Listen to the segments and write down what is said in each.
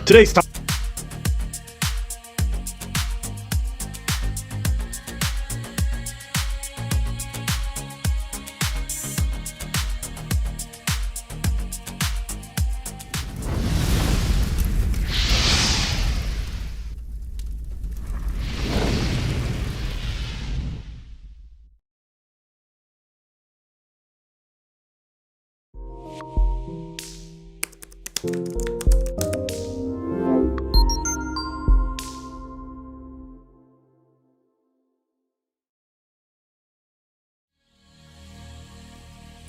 Today's top.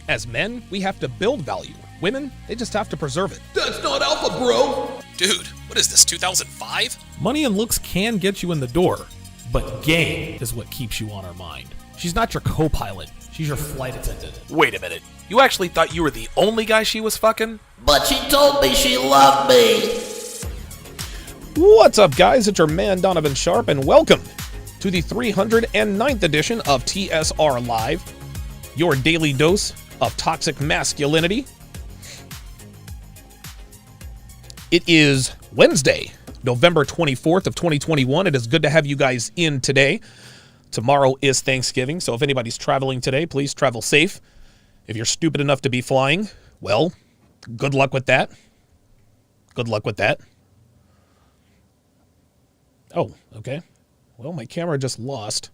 As men, we have to build value. Women, they just have to preserve it. That's not alpha, bro! Dude, what is this, 2005? Money and looks can get you in the door, but game is what keeps you on her mind. She's not your co-pilot, she's your flight attendant. Wait a minute. You actually thought you were the only guy she was fucking? But she told me she loved me. What's up, guys? It's your man, Donovan Sharpe, and welcome to the 309th edition of TSR Live, your daily dose of toxic masculinity. It is Wednesday, November 24th of 2021. It is good to have you guys in today. Tomorrow is Thanksgiving, so if anybody's traveling today, please travel safe. If you're stupid enough to be flying, well, good luck with that. Good luck with that. Oh, okay. Well, my camera just lost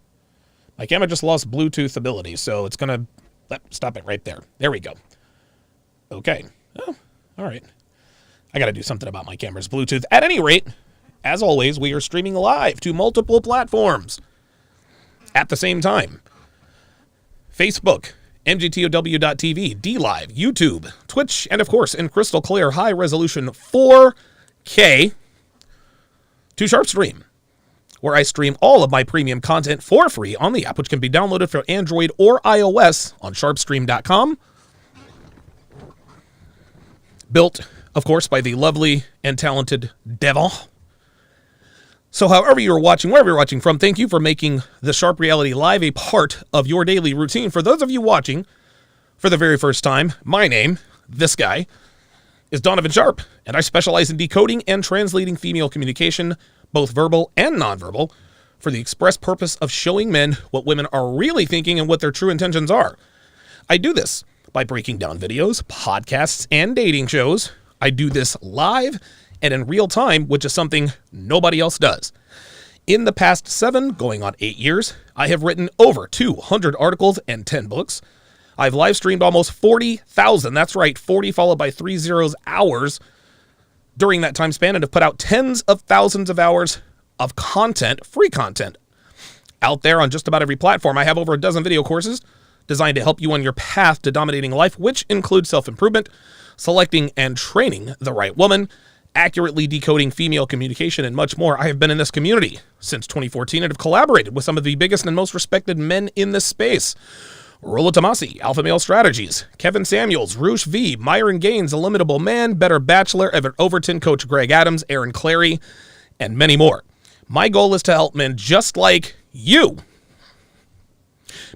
Bluetooth ability, so it's going to stop it right there. There we go. Okay. Oh, all right. I got to do something about my camera's Bluetooth. At any rate, as always, we are streaming live to multiple platforms at the same time. Facebook, mgtow.tv, DLive, YouTube, Twitch, and of course, in crystal clear high-resolution 4K to Sharpe Stream, where I stream all of my premium content for free on the app, which can be downloaded for Android or iOS on sharpestream.com. Built, of course, by the lovely and talented Devon. So however you're watching, wherever you're watching from, thank you for making the Sharpe Reality Live a part of your daily routine. For those of you watching for the very first time, my name, this guy, is Donovan Sharpe, and I specialize in decoding and translating female communication, both verbal and nonverbal, for the express purpose of showing men what women are really thinking and what their true intentions are. I do this by breaking down videos, podcasts, and dating shows. I do this live and in real time, which is something nobody else does. In the past 7, going on 8 years, I have written over 200 articles and 10 books. I've live streamed almost 40,000, that's right, 40 followed by 3 zeros hours during that time span, and have put out tens of thousands of hours of content, free content, out there on just about every platform. I have over a dozen video courses designed to help you on your path to dominating life, which include self-improvement, selecting and training the right woman, accurately decoding female communication, and much more. I have been in this community since 2014 and have collaborated with some of the biggest and most respected men in this space. Rollo Tomasi, Alpha Male Strategies, Kevin Samuels, Roosh V, Myron Gaines, Illimitable Man, Better Bachelor, Everett Overton, Coach Greg Adams, Aaron Clary, and many more. My goal is to help men just like you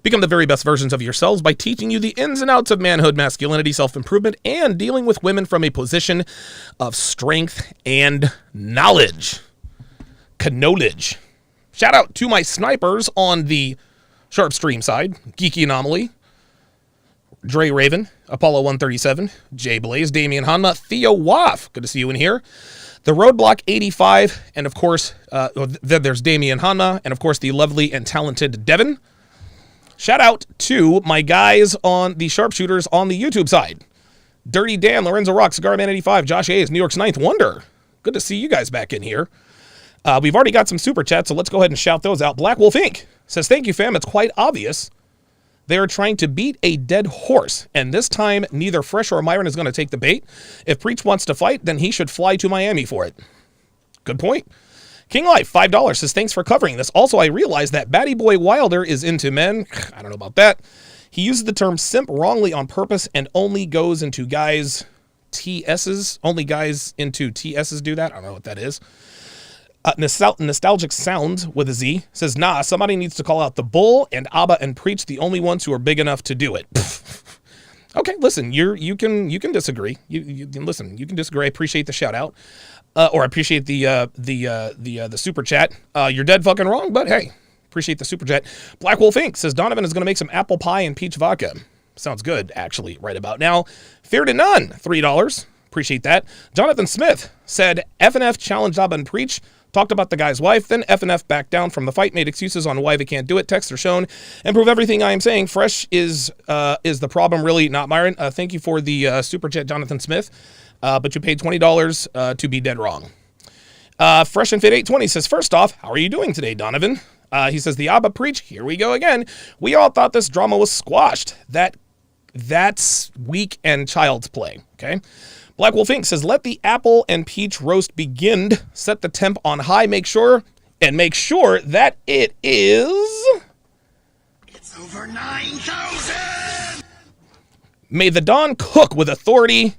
become the very best versions of yourselves by teaching you the ins and outs of manhood, masculinity, self-improvement, and dealing with women from a position of strength and knowledge. Knowledge. Shout out to my snipers on the Sharpe Stream side, Geeky Anomaly, Dre Raven, Apollo 137, Jay Blaze, Damian Hanma, Theo Waff, good to see you in here, the Roadblock 85, and of course, there's Damian Hanma, and of course the lovely and talented Devon. Shout out to my guys on the Sharpshooters on the YouTube side, Dirty Dan, Lorenzo Rock, Cigar Man 85, Josh Hayes, New York's Ninth Wonder. Good to see you guys back in here. We've already got some super chats, so let's go ahead and shout those out. Black Wolf Inc. says, thank you, fam. It's quite obvious they are trying to beat a dead horse, and this time neither Fresh or Myron is going to take the bait. If Preach wants to fight, then he should fly to Miami for it. Good point. King Life, $5, says, thanks for covering this. Also, I realize that Batty Boy Wilder is into men. I don't know about that. He uses the term simp wrongly on purpose and only goes into guys' TSs. Only guys into TSs do that. I don't know what that is. Nostalgic Sound with a Z says, nah, somebody needs to call out the Bull and Abba and Preach, the only ones who are big enough to do it. Okay, listen, you can disagree. You can listen. You can disagree. I appreciate the shout out, or I appreciate the super chat. You're dead fucking wrong, but hey, appreciate the super chat. Black Wolf Inc. says Donovan is going to make some apple pie and peach vodka. Sounds good, actually, right about now. Fear to None, $3. Appreciate that. Jonathan Smith said FNF challenged Abba and Preach. Talked about the guy's wife, then FNF backed down from the fight, made excuses on why they can't do it. Texts are shown and prove everything I am saying. Fresh is the problem, really, not Myron. Thank you for the super chat, Jonathan Smith. But you paid $20 to be dead wrong. Fresh and Fit 820 says, first off, how are you doing today, Donovan? He says, the Abba Preach, here we go again. We all thought this drama was squashed. That's weak and child's play, okay? Black Wolf Inc. says, let the apple and peach roast begin. Set the temp on high. Make sure that it is... It's over 9,000! May the Don cook with authority.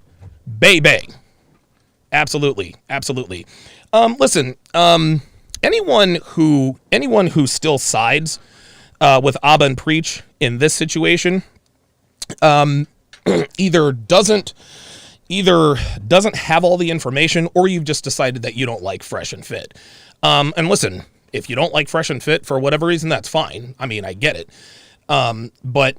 Bay. Absolutely. Listen, anyone who still sides with Abba and Preach in this situation either doesn't have all the information, or you've just decided that you don't like Fresh and Fit. And listen, if you don't like Fresh and Fit for whatever reason, that's fine. I mean, I get it. But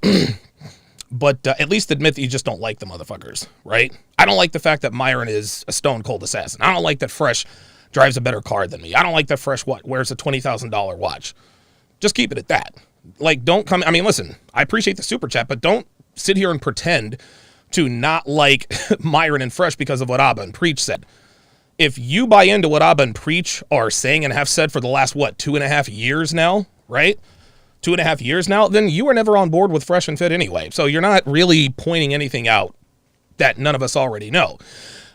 at least admit that you just don't like the motherfuckers, right? I don't like the fact that Myron is a stone cold assassin. I don't like that Fresh drives a better car than me. I don't like that Fresh wears a $20,000 watch. Just keep it at that. Like, don't come. I mean, listen, I appreciate the super chat, but don't sit here and pretend to not like Myron and Fresh because of what Abba and Preach said. If you buy into what Abba and Preach are saying and have said for the last, 2.5 years now, right? 2.5 years now, then you were never on board with Fresh and Fit anyway. So you're not really pointing anything out that none of us already know.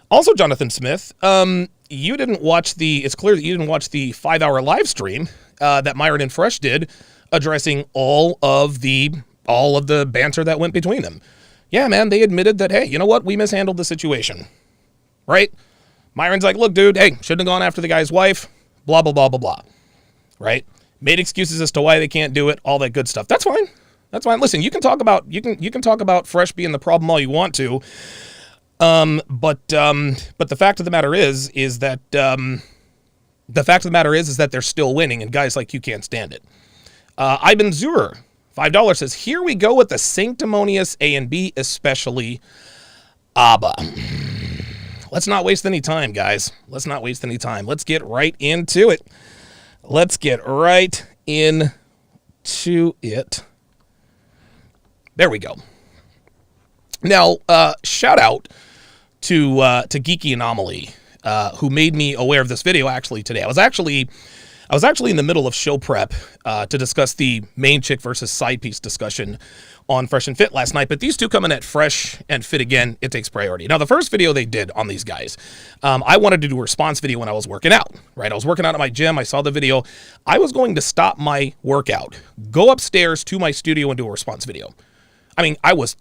Also, Jonathan Smith, you didn't watch it's clear that you didn't watch the 5-hour live stream that Myron and Fresh did addressing all of the banter that went between them. Yeah, man, they admitted that, hey, you know what? We mishandled the situation, right? Myron's like, look, dude, hey, shouldn't have gone after the guy's wife, blah, blah, blah, blah, blah, right? Made excuses as to why they can't do it, all that good stuff. That's fine. Listen, you can talk about Fresh being the problem all you want to, but the fact of the matter is that they're still winning, and guys like you can't stand it. Ivan Zurer, $5 says, here we go with the sanctimonious A and B, especially Abba. Let's not waste any time, guys. Let's get right into it. There we go. Now, shout out to Geeky Anomaly, who made me aware of this video actually today. I was actually in the middle of show prep to discuss the main chick versus side piece discussion on Fresh and Fit last night, but these two coming at Fresh and Fit again, it takes priority. Now, the first video they did on these guys, I wanted to do a response video when I was working out, right? I was working out at my gym. I saw the video. I was going to stop my workout, go upstairs to my studio and do a response video. I mean, I was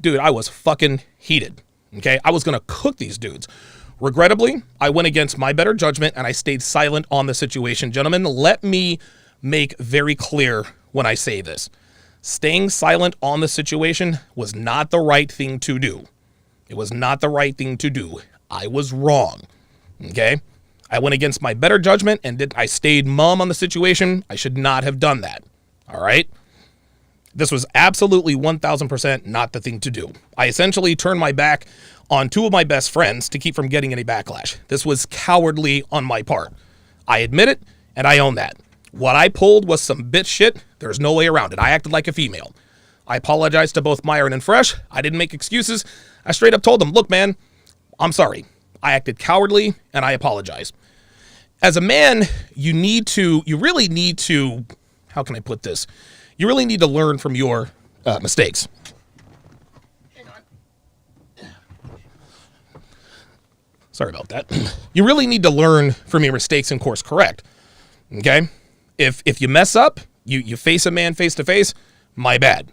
fucking heated, okay? I was going to cook these dudes. Regrettably, I went against my better judgment and I stayed silent on the situation. Gentlemen, let me make very clear when I say this. Staying silent on the situation was not the right thing to do. It was not the right thing to do. I was wrong, okay? I went against my better judgment and I stayed mum on the situation. I should not have done that, all right? This was absolutely 1,000% not the thing to do. I essentially turned my back on two of my best friends to keep from getting any backlash. This was cowardly on my part. I admit it, and I own that. What I pulled was some bitch shit. There's no way around it. I acted like a female. I apologized to both Myron and Fresh. I didn't make excuses. I straight up told them, look, man, I'm sorry. I acted cowardly, and I apologize. As a man, you really need to, how can I put this? You really need to learn from your mistakes. Sorry about that. You really need to learn from your mistakes and course correct. Okay? If you mess up, you face a man face to face, my bad.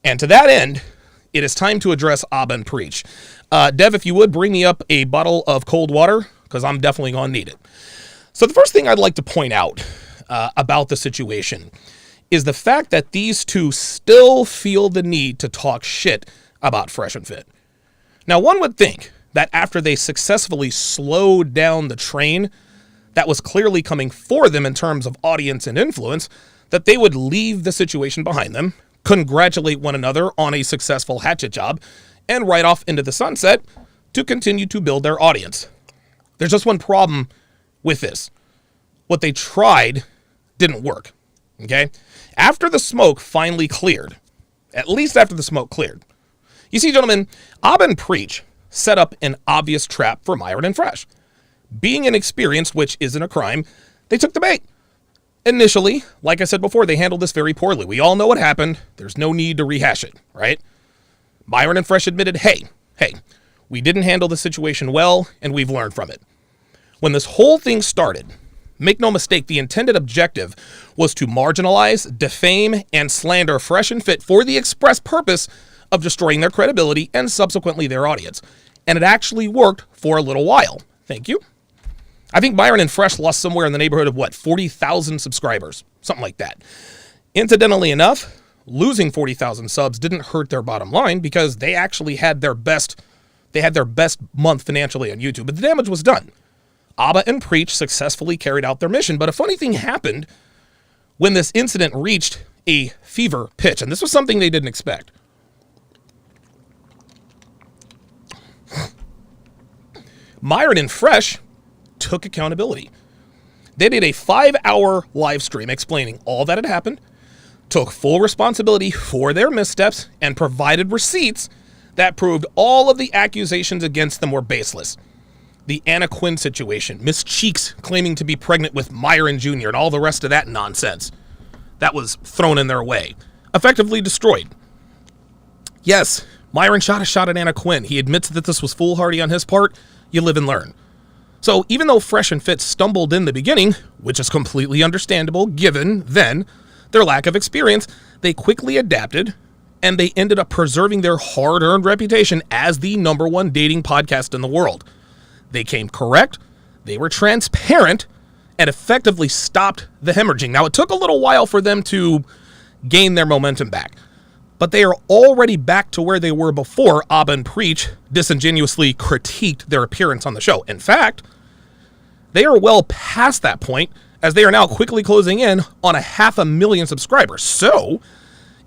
And to that end, it is time to address Abba and Preach. Dev, if you would, bring me up a bottle of cold water, because I'm definitely going to need it. So the first thing I'd like to point out about the situation is the fact that these two still feel the need to talk shit about Fresh and Fit. Now, one would think that after they successfully slowed down the train that was clearly coming for them in terms of audience and influence, that they would leave the situation behind them, congratulate one another on a successful hatchet job, and ride off into the sunset to continue to build their audience. There's just one problem with this. What they tried didn't work, okay? After the smoke finally cleared, at least after the smoke cleared, you see, gentlemen, Abba and Preach set up an obvious trap for Myron and Fresh. Being inexperienced, which isn't a crime, they took the bait. Initially, like I said before, they handled this very poorly. We all know what happened. There's no need to rehash it, right? Myron and Fresh admitted, hey, we didn't handle the situation well, and we've learned from it. When this whole thing started, make no mistake, the intended objective was to marginalize, defame, and slander Fresh and Fit for the express purpose of destroying their credibility and subsequently their audience. And it actually worked for a little while. Thank you. I think Myron and Fresh lost somewhere in the neighborhood of 40,000 subscribers, something like that. Incidentally enough, losing 40,000 subs didn't hurt their bottom line because they actually had their best month financially on YouTube, but the damage was done. Abba and Preach successfully carried out their mission, but a funny thing happened when this incident reached a fever pitch, and this was something they didn't expect. Myron and Fresh took accountability. They did a 5-hour live stream explaining all that had happened, took full responsibility for their missteps, and provided receipts that proved all of the accusations against them were baseless. The Anna Quinn situation, Miss Cheeks claiming to be pregnant with Myron Jr., and all the rest of that nonsense that was thrown in their way, effectively destroyed. Yes, Myron shot a shot at Anna Quinn. He admits that this was foolhardy on his part. You live and learn. So even though Fresh and Fit stumbled in the beginning, which is completely understandable given, then, their lack of experience, they quickly adapted, and they ended up preserving their hard-earned reputation as the #1 dating podcast in the world. They came correct, they were transparent, and effectively stopped the hemorrhaging. Now, it took a little while for them to gain their momentum back, but they are already back to where they were before Abba and Preach disingenuously critiqued their appearance on the show. In fact, they are well past that point, as they are now quickly closing in on 500,000 subscribers. So,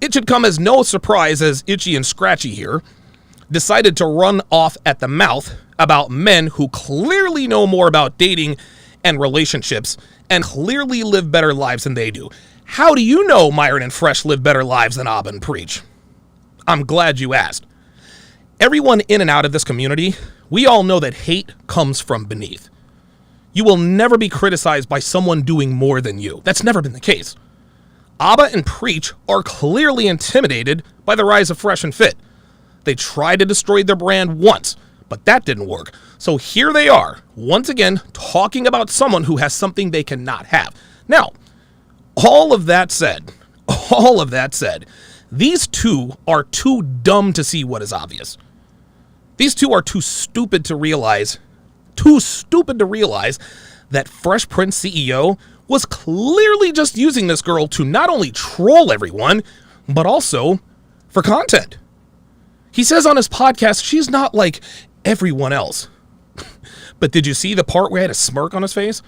it should come as no surprise as Itchy and Scratchy here decided to run off at the mouth about men who clearly know more about dating and relationships and clearly live better lives than they do. How do you know Myron and Fresh live better lives than Abba and Preach? I'm glad you asked. Everyone in and out of this community, we all know that hate comes from beneath. You will never be criticized by someone doing more than you. That's never been the case. Abba and Preach are clearly intimidated by the rise of Fresh and Fit. They tried to destroy their brand once, but that didn't work. So here they are, once again, talking about someone who has something they cannot have. Now, all of that said, these two are too dumb to see what is obvious. These two are too stupid to realize that Fresh Prince CEO was clearly just using this girl to not only troll everyone, but also for content. He says on his podcast, she's not like everyone else. But did you see the part where he had a smirk on his face?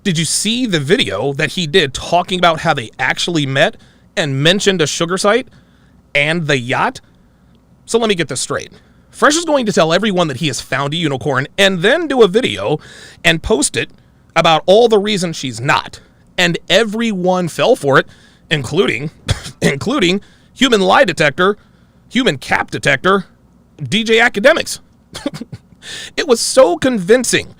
Did you see the video that he did talking about how they actually met and mentioned a sugar site and the yacht? So let me get this straight. Fresh is going to tell everyone that he has found a unicorn and then do a video and post it about all the reasons she's not. And everyone fell for it, including human lie detector, human cap detector, DJ Academics. It was so convincing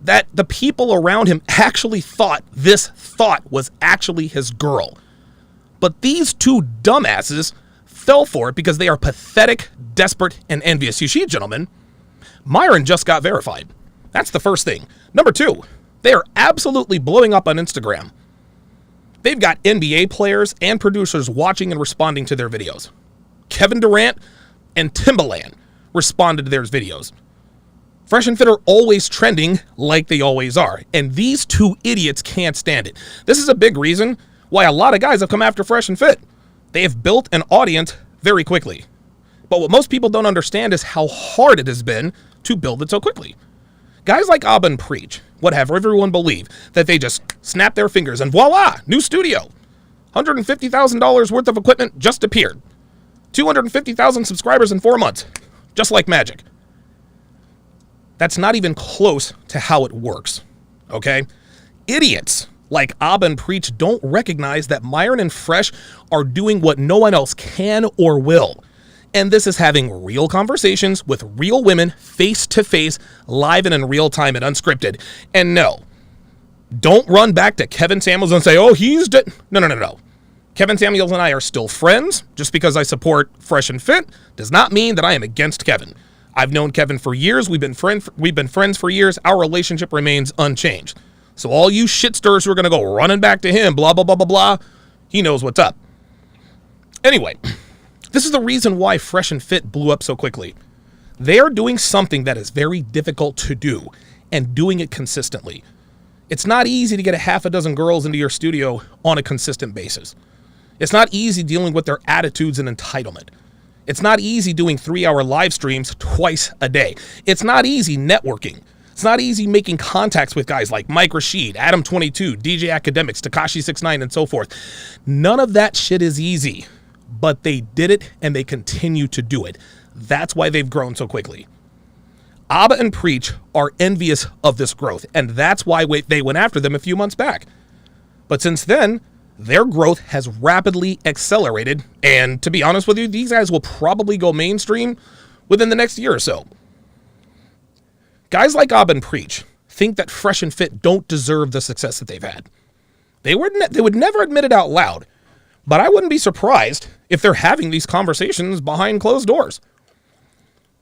that the people around him actually thought this thought was actually his girl. But these two dumbasses fell for it because they are pathetic, desperate, and envious. You see, gentlemen, Myron just got verified. That's the first thing. Number two, they are absolutely blowing up on Instagram. They've got NBA players and producers watching and responding to their videos. Kevin Durant and Timbaland responded to their videos. Fresh and Fit are always trending like they always are, and these two idiots can't stand it. This is a big reason why a lot of guys have come after Fresh and Fit. They have built an audience very quickly. But what most people don't understand is how hard it has been to build it so quickly. Guys like Abba and Preach would have everyone believe that they just snap their fingers and voila, new studio. $150,000 worth of equipment just appeared. 250,000 subscribers in 4 months. Just like magic. That's not even close to how it works. Okay? Idiots like Abba and Preach don't recognize that Myron and Fresh are doing what no one else can or will. And this is having real conversations with real women, face to face, live and in real time and unscripted. And no, don't run back to Kevin Samuels and say, oh, he's dead. No. Kevin Samuels and I are still friends. Just because I support Fresh and Fit does not mean that I am against Kevin. I've known Kevin for years. We've been friends for years. Our relationship remains unchanged. So all you shitsters who are going to go running back to him, blah, blah, blah, blah, blah, he knows what's up. Anyway, this is the reason why Fresh and Fit blew up so quickly. They are doing something that is very difficult to do and doing it consistently. It's not easy to get a half a dozen girls into your studio on a consistent basis. It's not easy dealing with their attitudes and entitlement. It's not easy doing 3-hour live streams twice a day. It's not easy networking. It's not easy making contacts with guys like Mike Rashid, Adam22, DJ Academics, Tekashi69, and so forth. None of that shit is easy. But they did it and they continue to do it. That's why they've grown so quickly. Abba and Preach are envious of this growth, and that's why they went after them a few months back. But since then, their growth has rapidly accelerated, and to be honest with you, these guys will probably go mainstream within the next year or so. Guys like Abba and Preach think that Fresh and Fit don't deserve the success that they've had. They would never admit it out loud, but I wouldn't be surprised if they're having these conversations behind closed doors.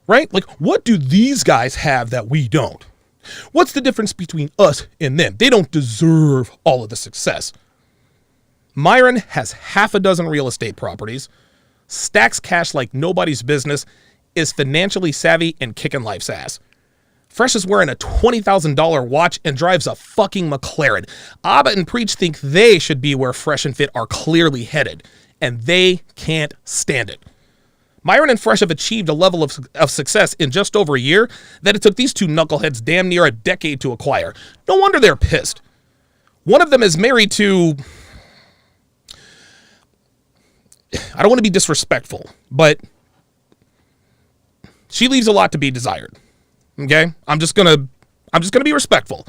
Right? Like, what do these guys have that we don't? What's the difference between us and them? They don't deserve all of the success. Myron has half a dozen real estate properties, stacks cash like nobody's business, is financially savvy and kicking life's ass. Fresh is wearing a $20,000 watch and drives a fucking McLaren. Abba and Preach think they should be where Fresh and Fit are clearly headed, and they can't stand it. Myron and Fresh have achieved a level of success in just over a year that it took these two knuckleheads damn near a decade to acquire. No wonder they're pissed. One of them is married to... I don't want to be disrespectful, but she leaves a lot to be desired. Okay? I'm just gonna be respectful.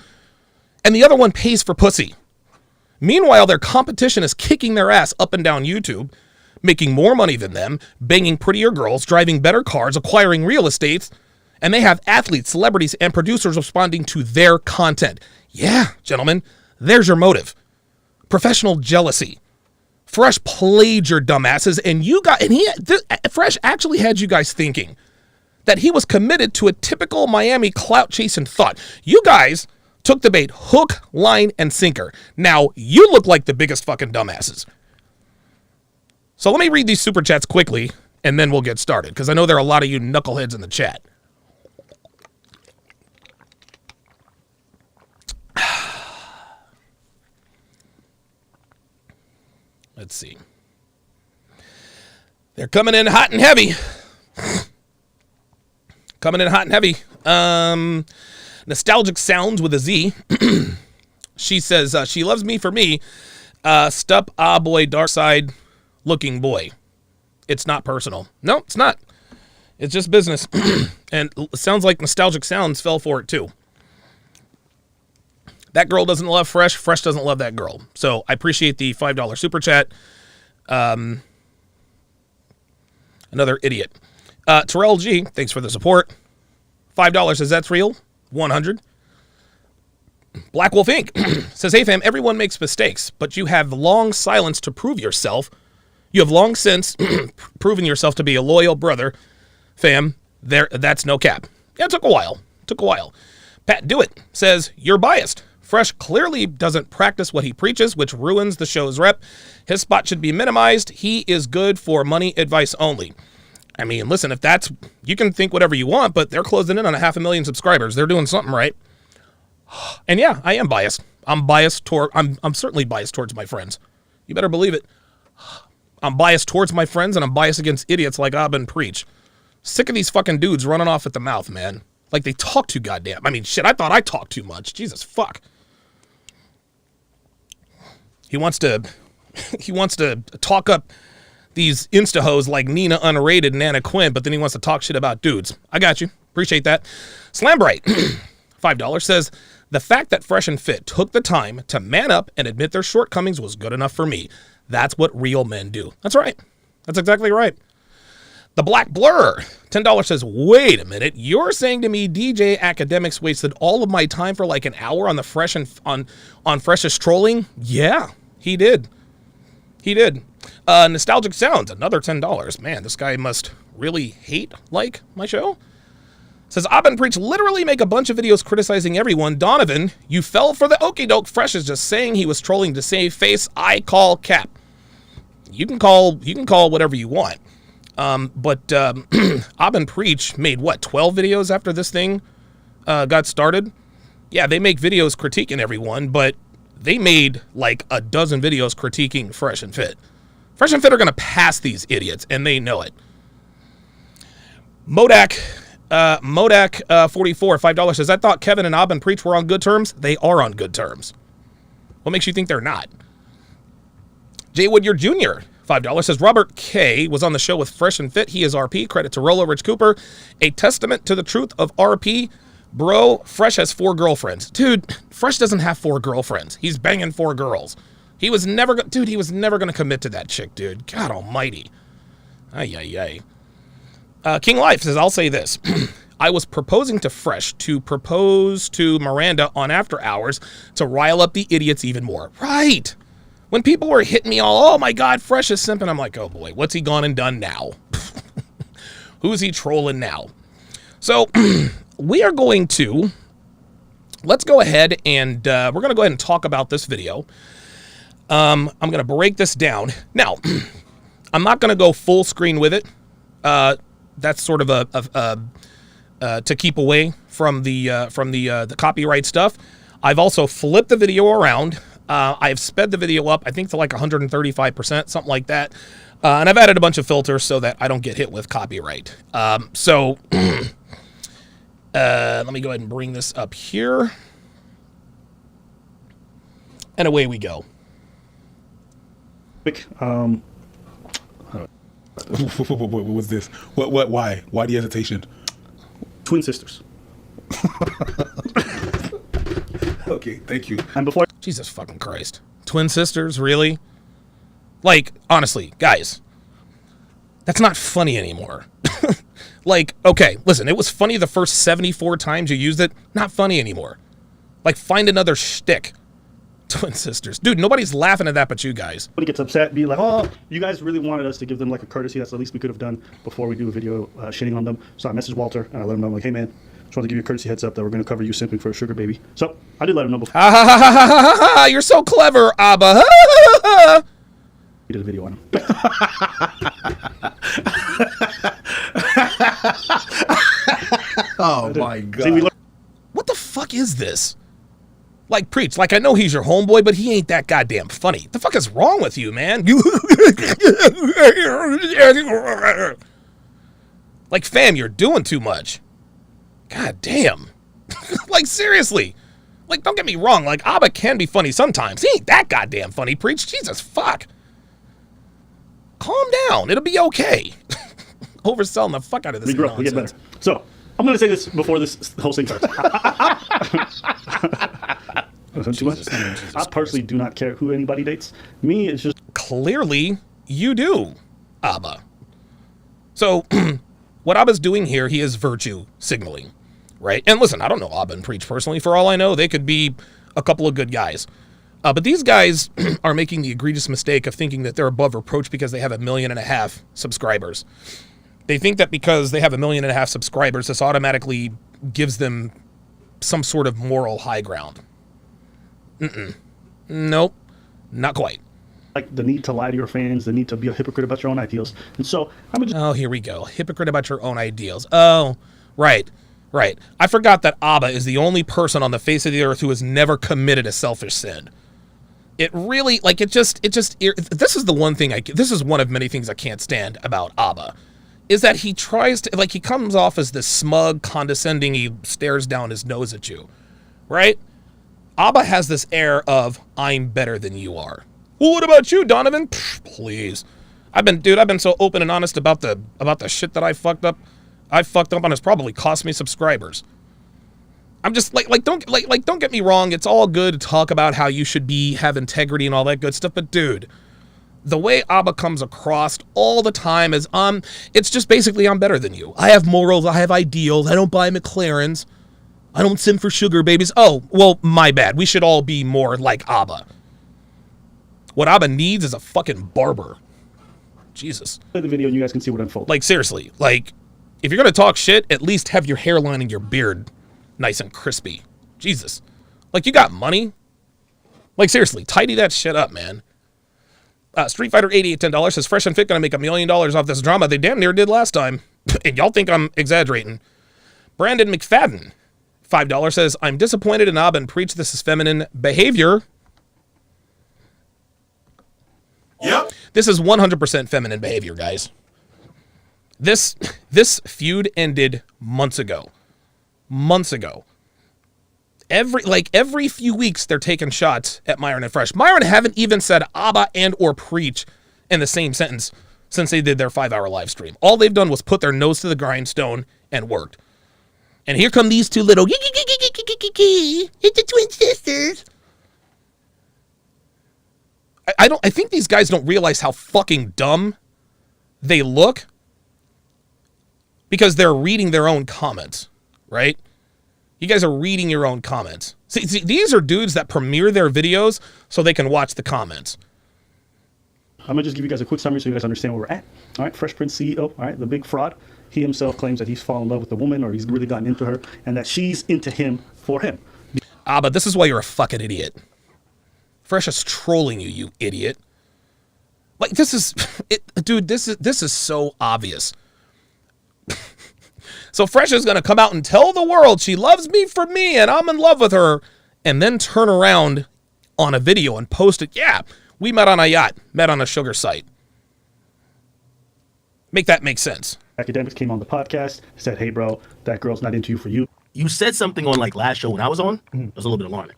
And the other one pays for pussy. Meanwhile, their competition is kicking their ass up and down YouTube, making more money than them, banging prettier girls, driving better cars, acquiring real estates, and they have athletes, celebrities, and producers responding to their content. Yeah, gentlemen, there's your motive. Professional jealousy. Fresh played your dumbasses, and Fresh actually had you guys thinking that he was committed to a typical Miami clout chasing thought. You guys took the bait hook, line, and sinker. Now you look like the biggest fucking dumbasses. So let me read these super chats quickly, and then we'll get started, because I know there are a lot of you knuckleheads in the chat. Let's see. They're coming in hot and heavy. Coming in hot and heavy. Nostalgic Sounds with a Z. She says, she loves me for me. Stup, boy, dark side looking boy. It's not personal. No, it's not. It's just business. And it sounds like Nostalgic Sounds fell for it too. That girl doesn't love Fresh. Fresh doesn't love that girl. So I appreciate the $5 super chat. Another idiot. Terrell G, thanks for the support. $5 says that's real. 100. Black Wolf Inc. says, hey fam, everyone makes mistakes, but you have long silence to prove yourself. You have long since proven yourself to be a loyal brother. Fam, that's no cap. Yeah, it took a while. Pat Do It says, you're biased. Fresh clearly doesn't practice what he preaches, which ruins the show's rep. His spot should be minimized. He is good for money advice only. I mean, listen, if that's, you can think whatever you want, but they're closing in on 500,000 subscribers. They're doing something right. And yeah, I am biased. I'm certainly biased towards my friends. You better believe it. I'm biased towards my friends, and I'm biased against idiots like Abba and Preach. Sick of these fucking dudes running off at the mouth, man. Like, they talk too goddamn. I mean, shit, I thought I talked too much. Jesus, fuck. He wants to talk up these insta-hoes like Nina Unrated and Anna Quinn, but then he wants to talk shit about dudes. I got you. Appreciate that. Slambright, $5, says, the fact that Fresh and Fit took the time to man up and admit their shortcomings was good enough for me. That's what real men do. That's right. That's exactly right. The Black Blur, $10, says, wait a minute. You're saying to me DJ Academics wasted all of my time for like an hour on the Fresh and on Fresh's trolling? Yeah, he did. He did. Nostalgic Sounds, another $10. Man, this guy must really hate like my show. Says, I've been preach literally make a bunch of videos criticizing everyone. Donovan, you fell for the okie doke. Fresh is just saying he was trolling to save face. I call cap. You can call whatever you want. But Abin Preach made what, 12 videos after this thing got started? Yeah, they make videos critiquing everyone, but they made like a dozen videos critiquing Fresh and Fit. Fresh and Fit are going to pass these idiots, and they know it. Modak 44, $5 says, I thought Kevin and Abin Preach were on good terms. They are on good terms. What makes you think they're not? Jay Woodyard Jr., $5 says, Robert K. was on the show with Fresh and Fit. He is RP. Credit to Rolo Rich Cooper. A testament to the truth of RP. Bro, Fresh has 4 girlfriends. Dude, Fresh doesn't have 4 girlfriends. He's banging 4 girls. He was never going to commit to that chick, dude. God almighty. Ay. King Life says, I'll say this. I was proposing to Fresh to propose to Miranda on After Hours to rile up the idiots even more. Right. When people were hitting me all, oh my God, Fresh is simping, I'm like, oh boy, what's he gone and done now? Who's he trolling now? So we are going to, let's go ahead and we're going to go ahead and talk about this video. I'm going to break this down. Now, I'm not going to go full screen with it. That's sort of to keep away from the copyright stuff. I've also flipped the video around. I've sped the video up, I think, to like 135%, something like that. And I've added a bunch of filters so that I don't get hit with copyright. So let me go ahead and bring this up here. And away we go. What was this? Why? Why the hesitation? Twin sisters. Okay, thank you. And before Jesus fucking Christ. Twin sisters, really? Like, honestly, guys, that's not funny anymore. Like, okay, listen, it was funny the first 74 times you used it. Not funny anymore. Like, find another shtick. Twin sisters. Dude, nobody's laughing at that but you guys. somebody gets upset, be like, oh, you guys really wanted us to give them like a courtesy. That's the least we could have done before we do a video shitting on them. So I messaged Walter and I let him know, I'm like, hey man, just wanted to give you a courtesy heads up that we're going to cover you simping for a sugar baby. So I did let him know before Ha ha ha ha ha ha ha! You're so clever, Abba. Ha, ha, ha. we did a video on him. Oh my God. See, we learned What the fuck is this? Like, Preach, like, I know he's your homeboy, but he ain't that goddamn funny. The fuck is wrong with you, man? Like, fam, you're doing too much. God damn. Like, seriously. Like, don't get me wrong. Like, Abba can be funny sometimes. He ain't that goddamn funny, Preach. Jesus, fuck. Calm down. It'll be okay. Overselling the fuck out of this we grow up, we get nonsense. better. So I'm going to say this before this whole thing starts. Too much? I personally do not care who anybody dates. Me, it's just Clearly, you do, Abba. So, what Abba's doing here, he is virtue signaling, right? And listen, I don't know Abba and Preach personally. For all I know, they could be a couple of good guys. But these guys are making the egregious mistake of thinking that they're above reproach because they have 1.5 million subscribers. They think that because they have 1.5 million subscribers, this automatically gives them some sort of moral high ground. Nope, not quite. like the need to lie to your fans, the need to be a hypocrite about your own ideals. And so I'm just Oh, here we go. Hypocrite about your own ideals. Oh, right. I forgot that Abba is the only person on the face of the earth who has never committed a selfish sin. It really, like, this is the one thing this is one of many things I can't stand about Abba. is that he tries to, like, he comes off as this smug, condescending, he stares down his nose at you, right? Abba has this air of, I'm better than you are. Well, what about you, Donovan? Psh, please. I've been so open and honest about the shit that I fucked up. I fucked up on. It's probably cost me subscribers. I'm just don't get me wrong. It's all good to talk about how you should have integrity and all that good stuff. But dude, the way Abba comes across all the time is it's just basically I'm better than you. I have morals. I have ideals. I don't buy McLarens. I don't simp for sugar babies. Oh, well, my bad. We should all be more like Abba. What Abba needs is a fucking barber. Jesus. Play the video and you guys can see what unfolds. Like, seriously. Like, if you're going to talk shit, at least have your hairline and your beard nice and crispy. Jesus. Like, you got money? Like, seriously, tidy that shit up, man. Street Fighter 88 $10 says, Fresh and Fit gonna make $1 million off this drama. They damn near did last time. And y'all think I'm exaggerating. Brandon McFadden, $5 says, I'm disappointed in Abba and preach this is feminine behavior. Yep. This is 100% feminine behavior, guys. This feud ended months ago. Months ago. Every few weeks, they're taking shots at Myron and Fresh. Myron haven't even said Abba and or preach in the same sentence since they did their 5-hour live stream. All they've done was put their nose to the grindstone and worked. And here come these two little it's the twin sisters. I think these guys don't realize how fucking dumb they look because they're reading their own comments, right? You guys are reading your own comments. See, these are dudes that premiere their videos so they can watch the comments. I'm going to just give you guys a quick summary so you guys understand where we're at. All right, Fresh Prince CEO, all right, the big fraud. He himself claims that he's fallen in love with a woman or he's really gotten into her and that she's into him for him. But this is why you're a fucking idiot. Fresh is trolling you, you idiot. Like, this is... dude, this is so obvious. So Fresh is going to come out and tell the world she loves me for me and I'm in love with her and then turn around on a video and post it. Yeah, we met on a yacht, met on a sugar site. Make that make sense. Academics came on the podcast, said, hey, bro, that girl's not into you for you. You said something on like last show when I was on. It was a little bit alarming.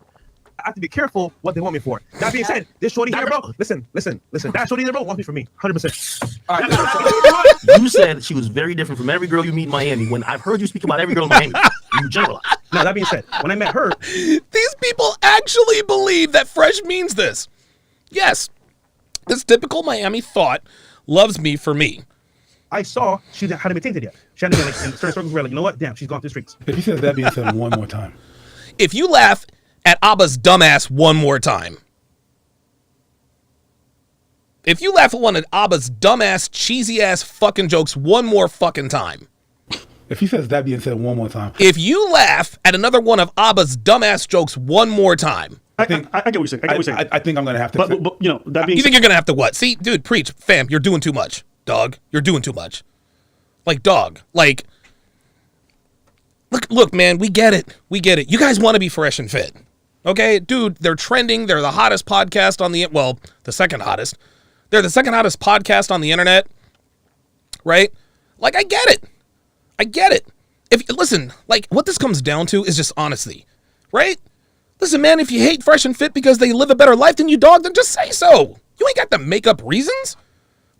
I have to be careful what they want me for. That being said, this shorty here, bro. Listen. That shorty here, bro, wants me for me, 100%. All right. You said that she was very different from every girl you meet in Miami. When I've heard you speak about every girl in Miami, you generalize. Now that being said, when I met her, these people actually believe that Fresh means this. Yes, this typical Miami thought loves me for me. I saw she hadn't been tainted yet. She hadn't been like in certain circles where like, you know what? Damn, she's gone through the streets. If he says that being said one more time. If you laugh at Abba's dumbass one more time. If you laugh at one of Abba's dumbass, cheesy ass fucking jokes one more fucking time. If he says that being said one more time. If you laugh at another one of Abba's dumbass jokes one more time. I get what you're saying. I think I'm going to have to. But, you know, that being You think you're going to have to what? See, dude, preach. Fam, you're doing too much. Dog, you're doing too much. Like, dog, like, look, man, we get it. We get it. You guys want to be fresh and fit. Okay, dude, they're trending. They're the hottest podcast on the, well, the second hottest. They're the second hottest podcast on the internet, right? Like, I get it. I get it. Listen, like, what this comes down to is just honesty, right? Listen, man, if you hate Fresh and Fit because they live a better life than you, dog, then just say so. You ain't got to make up reasons.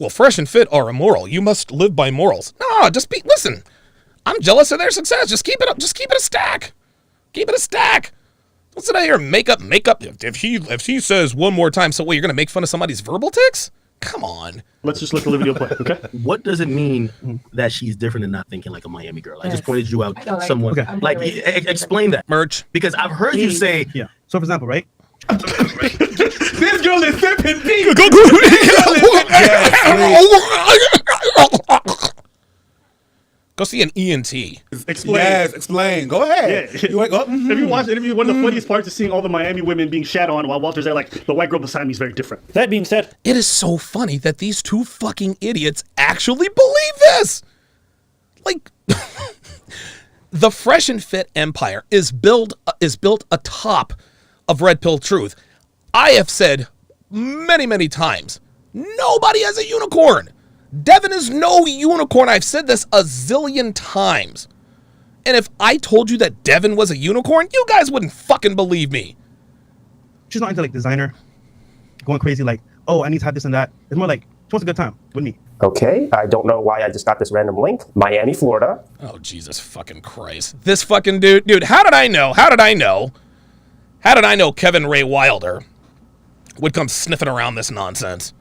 Well, Fresh and Fit are immoral. You must live by morals. No, listen, I'm jealous of their success. Just keep it up. Just keep it a stack. Keep it a stack. Don't sit out here and make up. If he says one more time, so what, you're going to make fun of somebody's verbal tics? Come on. Let's just let the video play, okay? What does it mean that she's different and not thinking like a Miami girl? I just pointed you out somewhat. Okay. Like, explain that. Merch. Because I've heard you say... yeah. So, for example, right? This girl is sipping pink. Go see an ENT. Explain. Yes, explain. Go ahead. Yeah. You wake up. If you watch the interview, one of the funniest parts is seeing all the Miami women being shat on while Walter's there like, the white girl beside me is very different. That being said, It is so funny that these two fucking idiots actually believe this. Like, the Fresh and Fit empire is built atop of Red Pill Truth. I have said many, many times, nobody has a unicorn. Devin is no unicorn. I've said this a zillion times. And if I told you that Devin was a unicorn, you guys wouldn't fucking believe me. She's not into like designer, going crazy like, oh, I need to have this and that. It's more like she wants a good time with me. Okay, I don't know why I just got this random link. Miami, Florida. Oh, Jesus fucking Christ. This fucking dude. Dude, how did I know? How did I know Kevin Ray Wilder would come sniffing around this nonsense?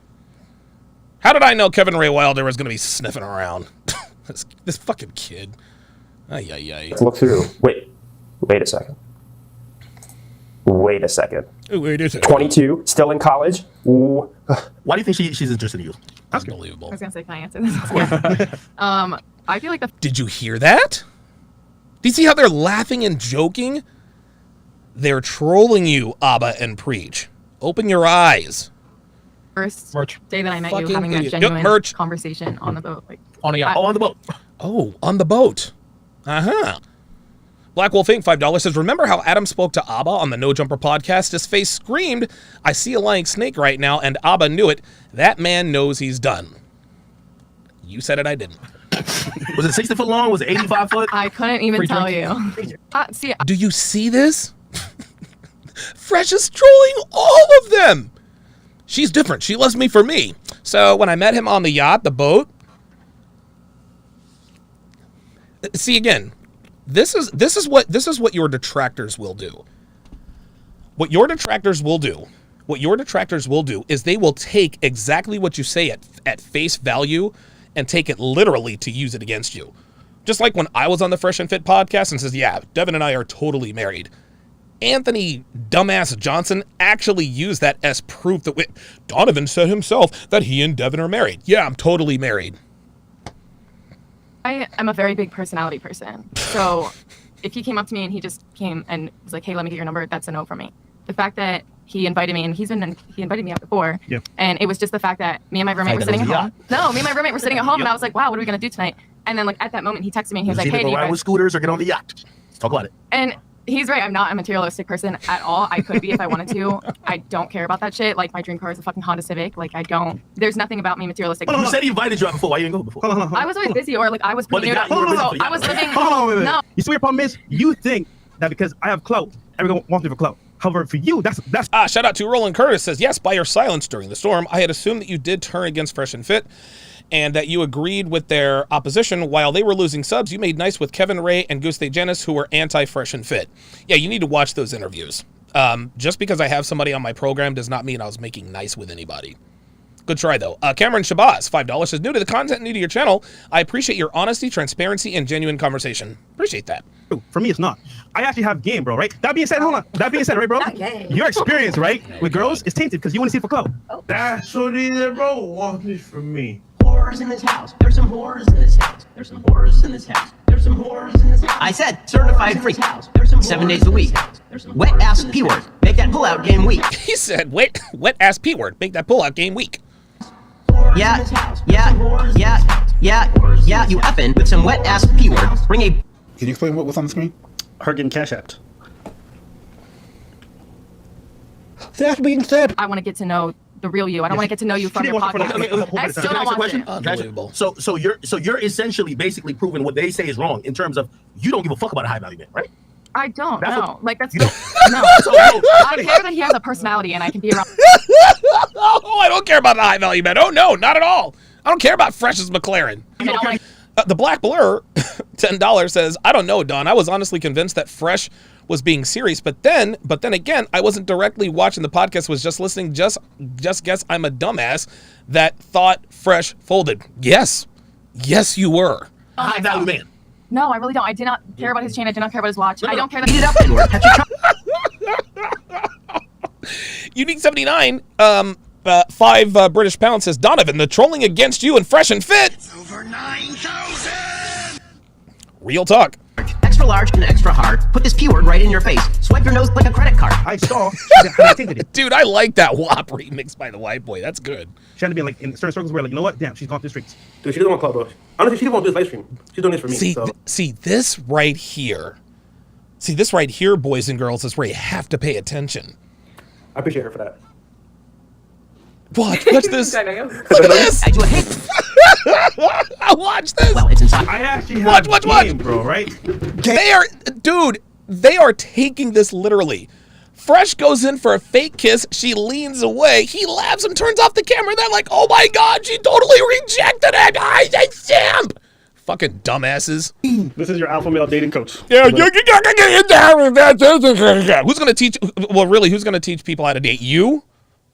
How did I know Kevin Ray Wilder was going to be sniffing around? this fucking kid. Ay, ay, ay. Let's look through. Wait a second. Wait a second. 22, still in college. Ooh. Why do you think she's interested in you? Unbelievable. I was gonna say, can I answer this? Yeah. I feel like Did you hear that? Do you see how they're laughing and joking? They're trolling you, Abba and Preach. Open your eyes. first Merch. day that I met Fucking you, having that idiot. Yep, genuine merch. conversation on the boat. Like, On the yacht. Oh, on the boat. Oh, on the boat. Uh-huh. Black Wolf Inc. $5 says, remember how Adam spoke to Abba on the No Jumper podcast? His face screamed, I see a lying snake right now, and Abba knew it. That man knows he's done. You said it, I didn't. Was it 60 foot long? Was it 85 foot? I couldn't even tell you. See, Do you see this? Fresh is trolling all of them. She's different. She loves me for me. So when I met him on the yacht, the boat, see again, this is what your detractors will do. What your detractors will do is they will take exactly what you say at face value and take it literally to use it against you. Just like when I was on the Fresh and Fit podcast and says, yeah, Devin and I are totally married. Anthony Dumbass Johnson actually used that as proof that Donovan said himself that he and Devin are married. Yeah, I'm totally married. I am a very big personality person. So if he came up to me and he just came and was like, hey, let me get your number, that's a no for me. The fact that he invited me, and he invited me out before, and it was just the fact that me and my roommate were sitting at home. No, me and my roommate were sitting at home, and I was like, wow, what are we going to do tonight? And then like at that moment, he texted me, and he was like, hey, go ride with scooters or get on the yacht. Let's talk about it. And he's right. I'm not a materialistic person at all. I could be if I wanted to. I don't care about that shit. Like, my dream car is a fucking Honda Civic. Like, I don't. There's nothing about me materialistic. You said he invited you out before. Why you didn't go before? Hold on. I was always busy, or like I was Well, pretty new. you were busy So for the I was yacht. living. Hold on, wait. No. You see what your problem is? You think that because I have clout, everyone wants me for clout. However, for you, that's Shout out to Roland Curtis says, yes, by your silence during the storm, I had assumed that you did turn against Fresh and Fit and that you agreed with their opposition. While they were losing subs, you made nice with Kevin Ray and Guste Janis, who were anti-Fresh and Fit. Yeah, you need to watch those interviews. Just because I have somebody on my program does not mean I was making nice with anybody. Good try, though. Cameron Shabazz, $5, says, new to the content, new to your channel. I appreciate your honesty, transparency, and genuine conversation. Appreciate that. for me. It's not. I actually have game, bro. Right? That being said, hold on. That being said, right, bro? Your experience, right, with girls is tainted because you want to see it for clout. That shorty there, bro, wants me from me. Whores in this house. There's some whores in this house. There's some whores in this house. There's some whores in this house. I said certified freak. 7 days a week. Wet ass P word. Make that pull out game weak. He said, wet ass P word. Make that pull out game weak. Yeah, you effing with some wet ass P word. Bring a. Can you explain what's on the screen? Her getting cash apped. That being said, I want to get to know the real you. I don't want to get to know you from your podcast. I still don't want to. Unbelievable. So you're essentially basically proving what they say is wrong in terms of you don't give a fuck about a high value man, right? I don't. That's No, what- like that's You don't. no. So, I care that he has a personality and I can be around. Oh, I don't care about the high value man. Oh, no, not at all. I don't care about Fresh's McLaren. The Black Blur, $10, says, I don't know, Don. I was honestly convinced that Fresh was being serious, but then again, I wasn't directly watching the podcast, was just listening. Just guess I'm a dumbass that thought Fresh folded. Yes, you were. high value man. No, I really don't. I did not care about his chain. I did not care about his watch. I don't care that. Eat it up, N-word. Unique 79, 5 British pounds, says, Donovan, the trolling against you and Fresh and Fit. Over 9,000! Real talk. Extra large and extra hard. Put this P word right in your face. Swipe your nose like a credit card. I saw how they tainted it. Dude, I like that WAP remix by the white boy. That's good. She had to be like in certain circles where, like, you know what? Damn, she's gone through the streets. Dude, she doesn't want clout, though. Honestly, she didn't want to do this live stream. She's doing this for me. See this right here. See this right here, boys and girls, is where you have to pay attention. I appreciate her for that. Watch this. Look at this. I do a hate. Watch this. Well, it's inside. I actually have Watch. game, bro, right? They are taking this literally. Fresh goes in for a fake kiss. She leans away. He laughs and turns off the camera. They're like, oh my God, she totally rejected it. I simp. Fucking dumbasses. This is your alpha male dating coach. Yeah, who's gonna teach? Well, really, who's gonna teach people how to date? You,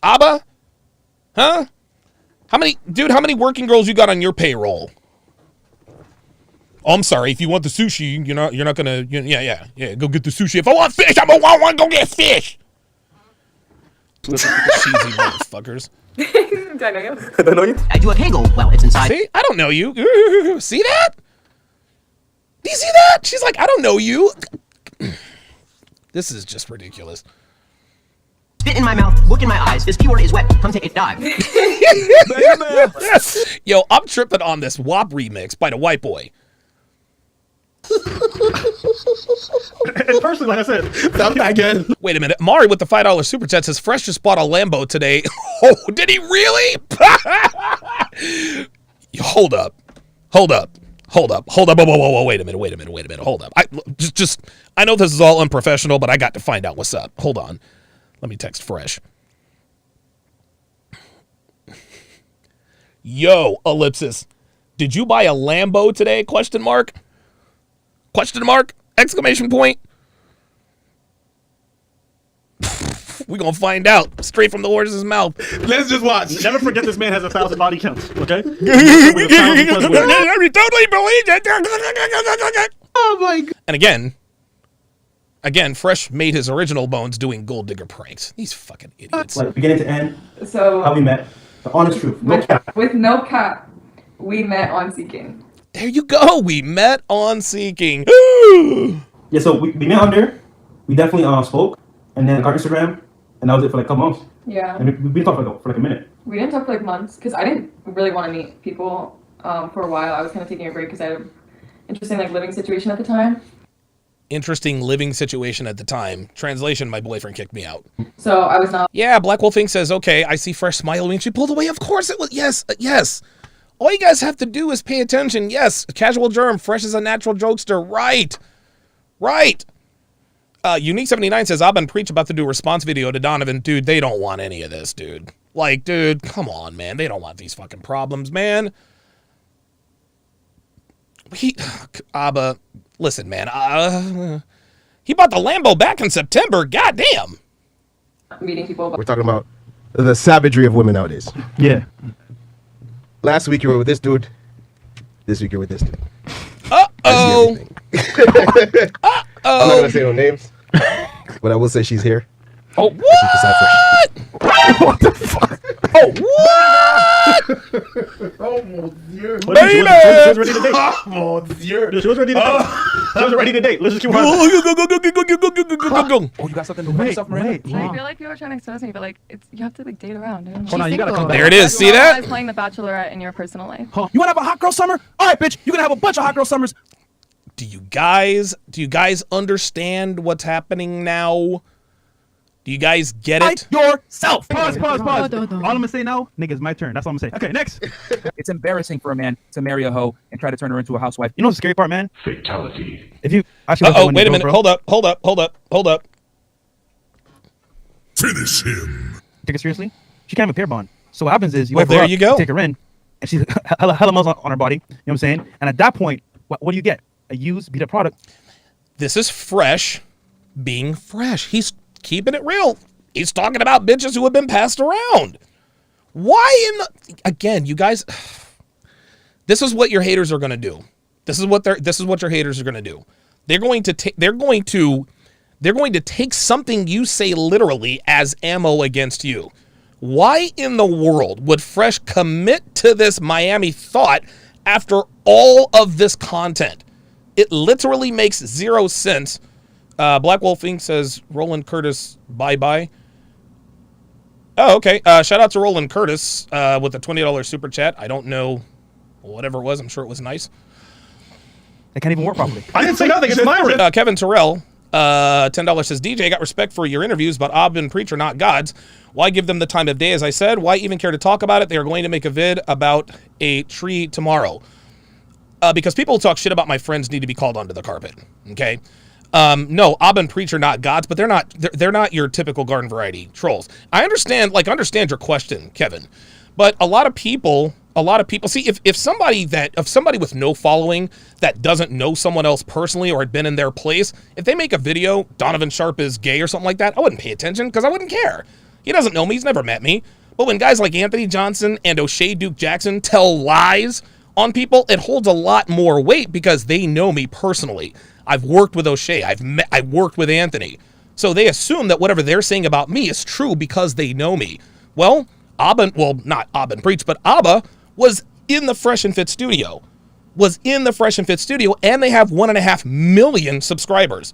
Abba, huh? How many working girls you got on your payroll? Oh, I'm sorry. If you want the sushi, you're not gonna. Yeah. Go get the sushi. If I want fish, I'm gonna go get fish. Cheesy motherfuckers. Do I know you? I don't know you. I do a kegel. Well, it's inside. See, I don't know you. See that? Do you see that? She's like, I don't know you. This is just ridiculous. Spit in my mouth. Look in my eyes. This keyword is wet. Come take a dive. Yo, I'm tripping on this WAP remix by the white boy. And personally, like I said, Not that good. Wait a minute. Mari with the $5 super chat says Fresh just bought a Lambo today. Oh, did he really? Hold up. Whoa, wait a minute. Hold up. I know this is all unprofessional, but I got to find out what's up. Hold on. Let me text Fresh. Yo, ellipsis. Did you buy a Lambo today? Question mark. Exclamation point. We're going to find out straight from the horse's mouth. Let's just watch. never forget this man has 1,000 body counts, okay? Totally believe it. Oh my God. And again, Fresh made his original bones doing gold digger pranks. These fucking idiots. Like beginning to end, So how we met. The honest truth. No cap. with no cap, we met on Seeking. There you go. We met on Seeking. Yeah, so we met on there. We definitely spoke, and then got Instagram, and that was it for like a couple months. Yeah. And we talked for like a minute. We didn't talk for like months because I didn't really want to meet people for a while. I was kind of taking a break because I had an interesting like living situation at the time. Interesting living situation at the time. Translation, my boyfriend kicked me out. So I was not. Yeah, Black Wolf Inc. says, okay, I see Fresh smiling and she pulled away. Of course it was. Yes. All you guys have to do is pay attention. Yes, casual germ. Fresh is a natural jokester. Right. Unique79 says, I've been preached about to do a response video to Donovan. Dude, they don't want any of this, dude. Like, dude, come on, man. They don't want these fucking problems, man. Abba, listen, man. He bought the Lambo back in September. Goddamn. Meeting people. We're talking about the savagery of women nowadays. Yeah. Last week you were with this dude. This week you're with this dude. Uh-oh. I'm not gonna say no names, but I will say she's here. Oh, what? What the fuck? Oh, what? Oh mon Dieu. She was ready to date. Oh mon Dieu. Dude, she was ready to date. She was ready to date. Let's just keep her. Go. Oh, you got something to wait. I feel like people are trying to expose me, but like you have to like date around. Hold on, you gotta come back. There it is. See I that? was playing the Bachelorette in your personal life. You wanna have a hot girl summer? All right, bitch. You're gonna have a bunch of hot girl summers. Do you guys understand what's happening now? Do you guys get it? Yourself. Pause. All I'm gonna say now, nigga, it's my turn. That's all I'm gonna say. Okay, next. It's embarrassing for a man to marry a hoe and try to turn her into a housewife. You know what's the scary part, man? Fatality. If you actually. Uh-oh, wait a minute. Hold up. Finish him. Take it seriously. She can't have a pair bond. So what happens is you Well, wipe her there up, you go. take her in, and she's hella muscle on her body. You know what I'm saying? And at that point, what do you get? A used beat up product. This is Fresh being fresh. He's keeping it real. He's talking about bitches who have been passed around. Why in the... Again, you guys... This is what your haters are going to do. This is what your haters are going to do. They're going to take something you say literally as ammo against you. Why in the world would Fresh commit to this Miami thought after all of this content? It literally makes zero sense. Black Wolf Inc. says, Roland Curtis, bye-bye. Oh, okay. Shout out to Roland Curtis with a $20 super chat. I don't know whatever it was. I'm sure it was nice. They can't even work properly. I didn't say nothing. It's my wrist. Kevin Terrell $10 says, DJ, I got respect for your interviews, but Ab and Preach are not gods. Why give them the time of day, as I said? Why even care to talk about it? They are going to make a vid about a tree tomorrow. Because people who talk shit about my friends need to be called onto the carpet, okay? No, Ab and Preach are not gods, but they're not your typical garden variety trolls. I understand your question, Kevin, but a lot of people see if somebody with no following that doesn't know someone else personally or had been in their place, if they make a video, Donovan Sharpe is gay or something like that, I wouldn't pay attention because I wouldn't care. He doesn't know me, he's never met me. But when guys like Anthony Johnson and O'Shea Duke Jackson tell lies on people, it holds a lot more weight because they know me personally. I've worked with O'Shea, I've worked with Anthony. So they assume that whatever they're saying about me is true because they know me. Well, not Ab and Preach, but Abba was in the Fresh and Fit studio. And they have 1.5 million subscribers.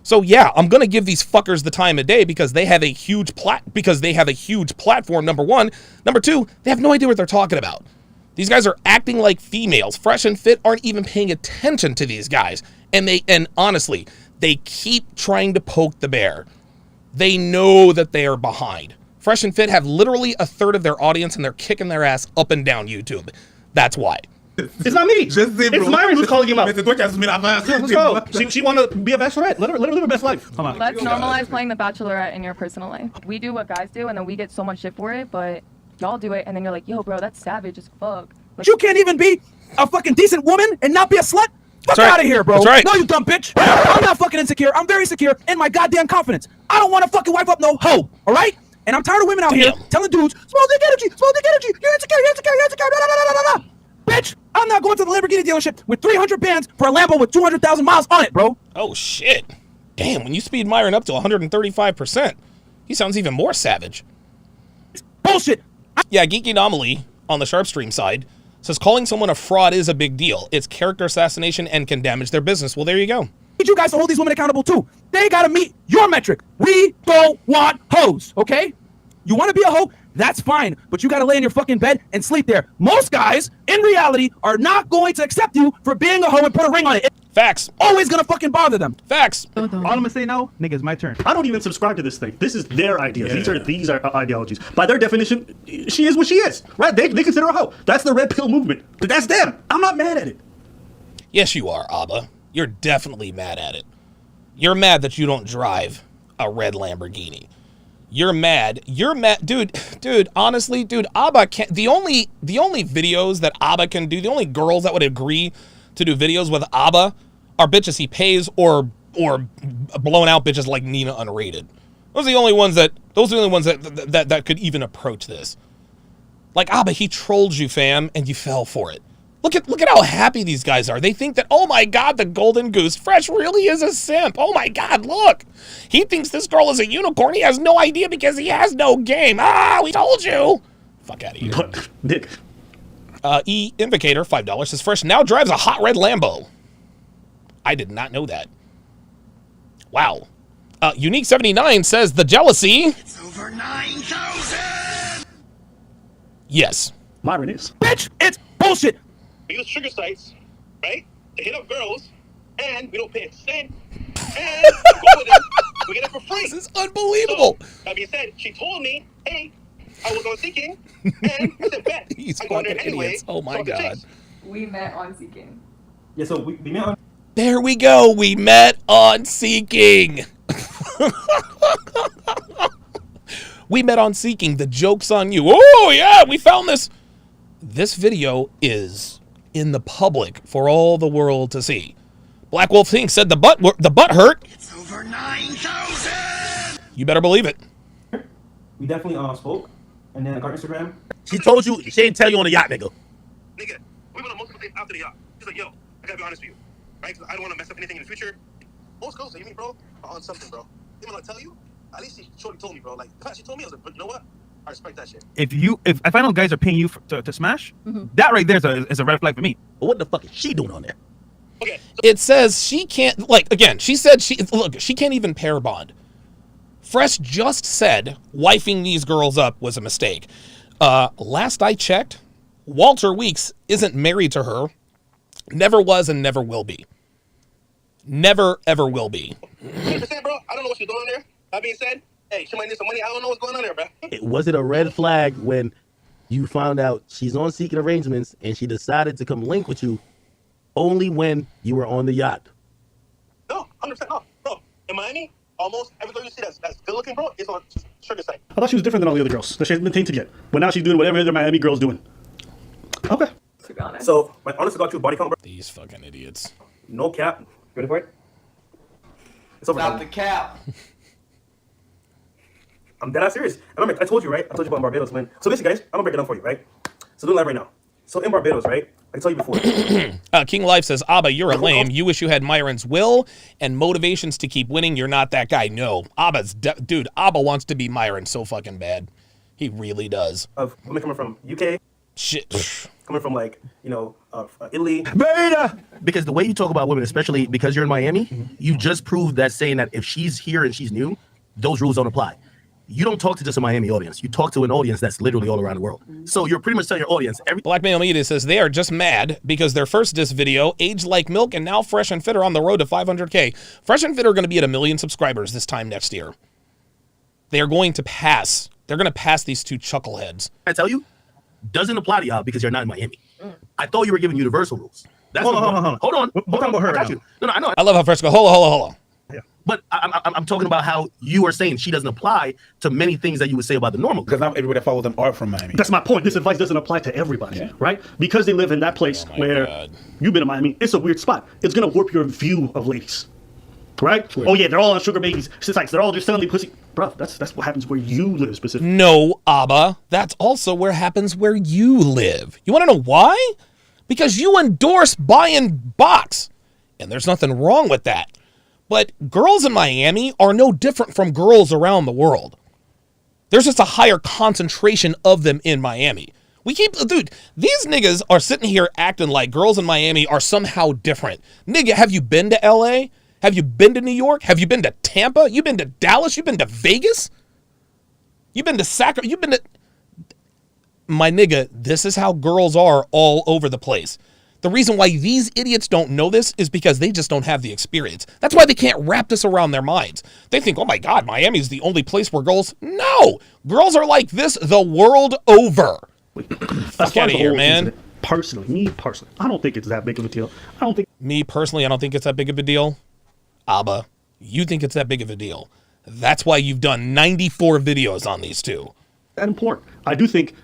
So yeah, I'm gonna give these fuckers the time of day because they have a huge platform, number one. Number two, they have no idea what they're talking about. These guys are acting like females. Fresh and Fit aren't even paying attention to these guys. And honestly, they keep trying to poke the bear. They know that they are behind. Fresh and Fit have literally a third of their audience and they're kicking their ass up and down YouTube. That's why. It's not me. It's Myron who's calling him out. Let's go. She want to be a bachelorette. Let her live her best life. Come on. Let's normalize playing the Bachelorette in your personal life. We do what guys do, and then we get so much shit for it, but y'all do it, and then you're like, yo, bro, that's savage as fuck. Like, You can't even be a fucking decent woman and not be a slut? Fuck right. out of here, bro. That's right. No, you dumb bitch. I'm not fucking insecure. I'm very secure in my goddamn confidence. I don't want to fucking wipe up no hoe, all right? And I'm tired of women out here telling dudes, small dick energy, you're insecure, blah, blah, blah, blah, blah. Bitch, I'm not going to the Lamborghini dealership with 300 bands for a Lambo with 200,000 miles on it, bro. Oh, shit. Damn, when you speed Myron up to 135%, he sounds even more savage. Bullshit. Yeah, Geeky Anomaly on the Sharp Stream side says calling someone a fraud is a big deal. It's character assassination and can damage their business. Well, there you go. Need you guys to hold these women accountable too. They gotta meet your metric. We don't want hoes, okay? You want to be a hoe? That's fine, but you gotta lay in your fucking bed and sleep there. Most guys, in reality, are not going to accept you for being a hoe and put a ring on it. Facts. Always gonna fucking bother them. Facts. All I'm gonna say now, nigga, it's my turn. I don't even subscribe to this thing. This is their ideas. These are ideologies. By their definition, she is what she is, right? They consider her a hoe. That's the red pill movement. But that's them. I'm not mad at it. Yes, you are, Abba. You're definitely mad at it. You're mad that you don't drive a red Lamborghini. You're mad, dude, honestly, dude, Abba can't, the only videos that Abba can do, the only girls that would agree to do videos with Abba are bitches he pays or blown out bitches like Nina Unrated. Those are the only ones that could even approach this. Like Abba, he trolled you, fam, and you fell for it. Look at how happy these guys are. They think that, oh my God, the golden goose, Fresh really is a simp. Oh my God, look. He thinks this girl is a unicorn. He has no idea because he has no game. Ah, we told you. Fuck out of here. But, Nick. E Invocator, $5, says Fresh now drives a hot red Lambo. I did not know that. Wow. Unique 79 says the jealousy. It's over 9,000. Yes. Myron is. Bitch, it's bullshit. We use sugar sites, right, to hit up girls, and we don't pay a cent, and we go with them, we get it for free. This is unbelievable. So, that being said, she told me, hey, I was on Seeking, and I said, bet. These I go in there fucking anyway. idiots. Oh my God. we met on Seeking. Yeah, so we met on... There we go. We met on Seeking. We met on Seeking. The joke's on you. Oh, yeah, we found this. This video is in the public for all the world to see. Black Wolf Thing said the butt hurt. It's over 9,000. You better believe it. We definitely spoke, and then I got Instagram. She told you, she didn't tell you on the yacht, nigga. Nigga, we went on multiple dates after the yacht. She's like, yo, I gotta be honest with you, right? Because I don't want to mess up anything in the future. Most girls say, you mean, bro, are on something, bro. Even though I tell you, at least she shortly told me, bro. Like, the fact she told me, I was like, but you know what? I respect that shit. If I find out guys are paying you to smash, that right there is a red flag for me. But what the fuck is she doing on there? Okay. It says she can't, like, again, she said she can't even pair bond. Fresh just said wifing these girls up was a mistake. Last I checked, Walter Weeks isn't married to her, never was and never will be. Never, ever will be. 100%, bro. I don't know what she's doing there. That being said, hey, she might need some money. I don't know what's going on there, bro. Was it a red flag when you found out she's on seeking arrangements and she decided to come link with you only when you were on the yacht? No, 100% no. Bro, in Miami, almost every girl you see that's good looking, bro, is on sugar site. I thought she was different than all the other girls that she hasn't been tainted yet. But now she's doing whatever other Miami girl's doing. Okay. To be honest. So, my honest to God, true body count, bro. These fucking idiots. No cap. Ready for it? It's over. Stop the cap. I'm dead ass serious. Remember, I told you, right? I told you about Barbados, man. So basically, guys, I'm gonna break it down for you, right? So do live right now. So in Barbados, right? I told you before. King Life says, Abba, you're a lame. You wish you had Myron's will and motivations to keep winning. You're not that guy. No. Dude, Abba wants to be Myron so fucking bad. He really does. Of women coming from UK. Shit. Coming from, like, you know, Italy. Beta! Because the way you talk about women, especially because you're in Miami, you just proved that saying that if she's here and she's new, those rules don't apply. You don't talk to just a Miami audience. You talk to an audience that's literally all around the world. So you're pretty much telling your audience Black Male Media says they are just mad because their first diss video, aged like milk, and now Fresh and Fit are on the road to 500K. Fresh and Fit are going to be at 1 million subscribers this time next year. They are going to pass. They're going to pass these two chuckleheads. I tell you, doesn't apply to y'all because you're not in Miami. I thought you were giving universal rules. That's Hold on. Hold on. We're talking about her I got right you. No, I know. I love how Fresh go, hold on. But I'm talking about how you are saying she doesn't apply to many things that you would say about the normal. Because not everybody that follows them are from Miami. That's my point. This advice doesn't apply to everybody, right? Because they live in that place where you've been in Miami. It's a weird spot. It's going to warp your view of ladies, right? Sure. Oh, yeah, they're all on sugar babies. It's like they're all just selling me pussy. Bro, that's what happens where you live specifically. No, Abba. That's also where happens where you live. You want to know why? Because you endorse buying box. And there's nothing wrong with that. But girls in Miami are no different from girls around the world. There's just a higher concentration of them in Miami. Dude, these niggas are sitting here acting like girls in Miami are somehow different. Nigga, have you been to LA? Have you been to New York? Have you been to Tampa? You been to Dallas? You been to Vegas? You been to Sacramento? You been to... My nigga, this is how girls are all over the place. The reason why these idiots don't know this is because they just don't have the experience. That's why they can't wrap this around their minds. They think, oh my God, Miami is the only place where girls... No! Girls are like this the world over. Fuck out of here, man. Me personally, I don't think it's that big of a deal. Me personally, I don't think it's that big of a deal. Abba, you think it's that big of a deal. That's why you've done 94 videos on these two. That important. I do think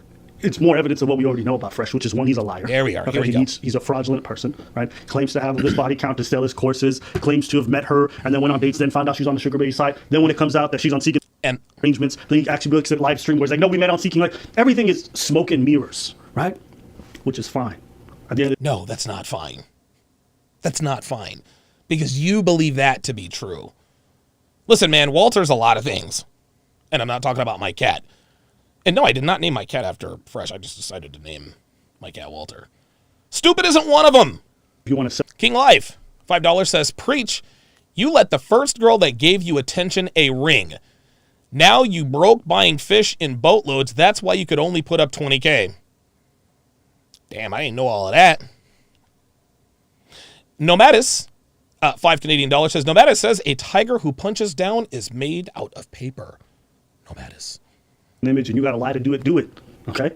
it's more evidence of what we already know about Fresh, which is one, he's a liar. There we are. Here we go. He's a fraudulent person, right? Claims to have this body count to sell his courses, claims to have met her, and then went on dates, then found out she's on the sugar baby side. Then when it comes out that she's on Seeking arrangements, then he actually looks at live stream where he's like, no, we met on Seeking. Like, everything is smoke and mirrors, right? Which is fine. No, that's not fine. That's not fine. Because you believe that to be true. Listen, man, Walter's a lot of things. And I'm not talking about my cat. And no, I did not name my cat after Fresh. I just decided to name my cat Walter. Stupid isn't one of them. If you want to King Life, $5 says, preach. You let the first girl that gave you attention a ring. Now you broke buying fish in boatloads. That's why you could only put up 20K. Damn, I didn't know all of that. Nomadis, $5 Canadian says, Nomadis says, a tiger who punches down is made out of paper. Nomadis. Image and you got to lie to do it, okay?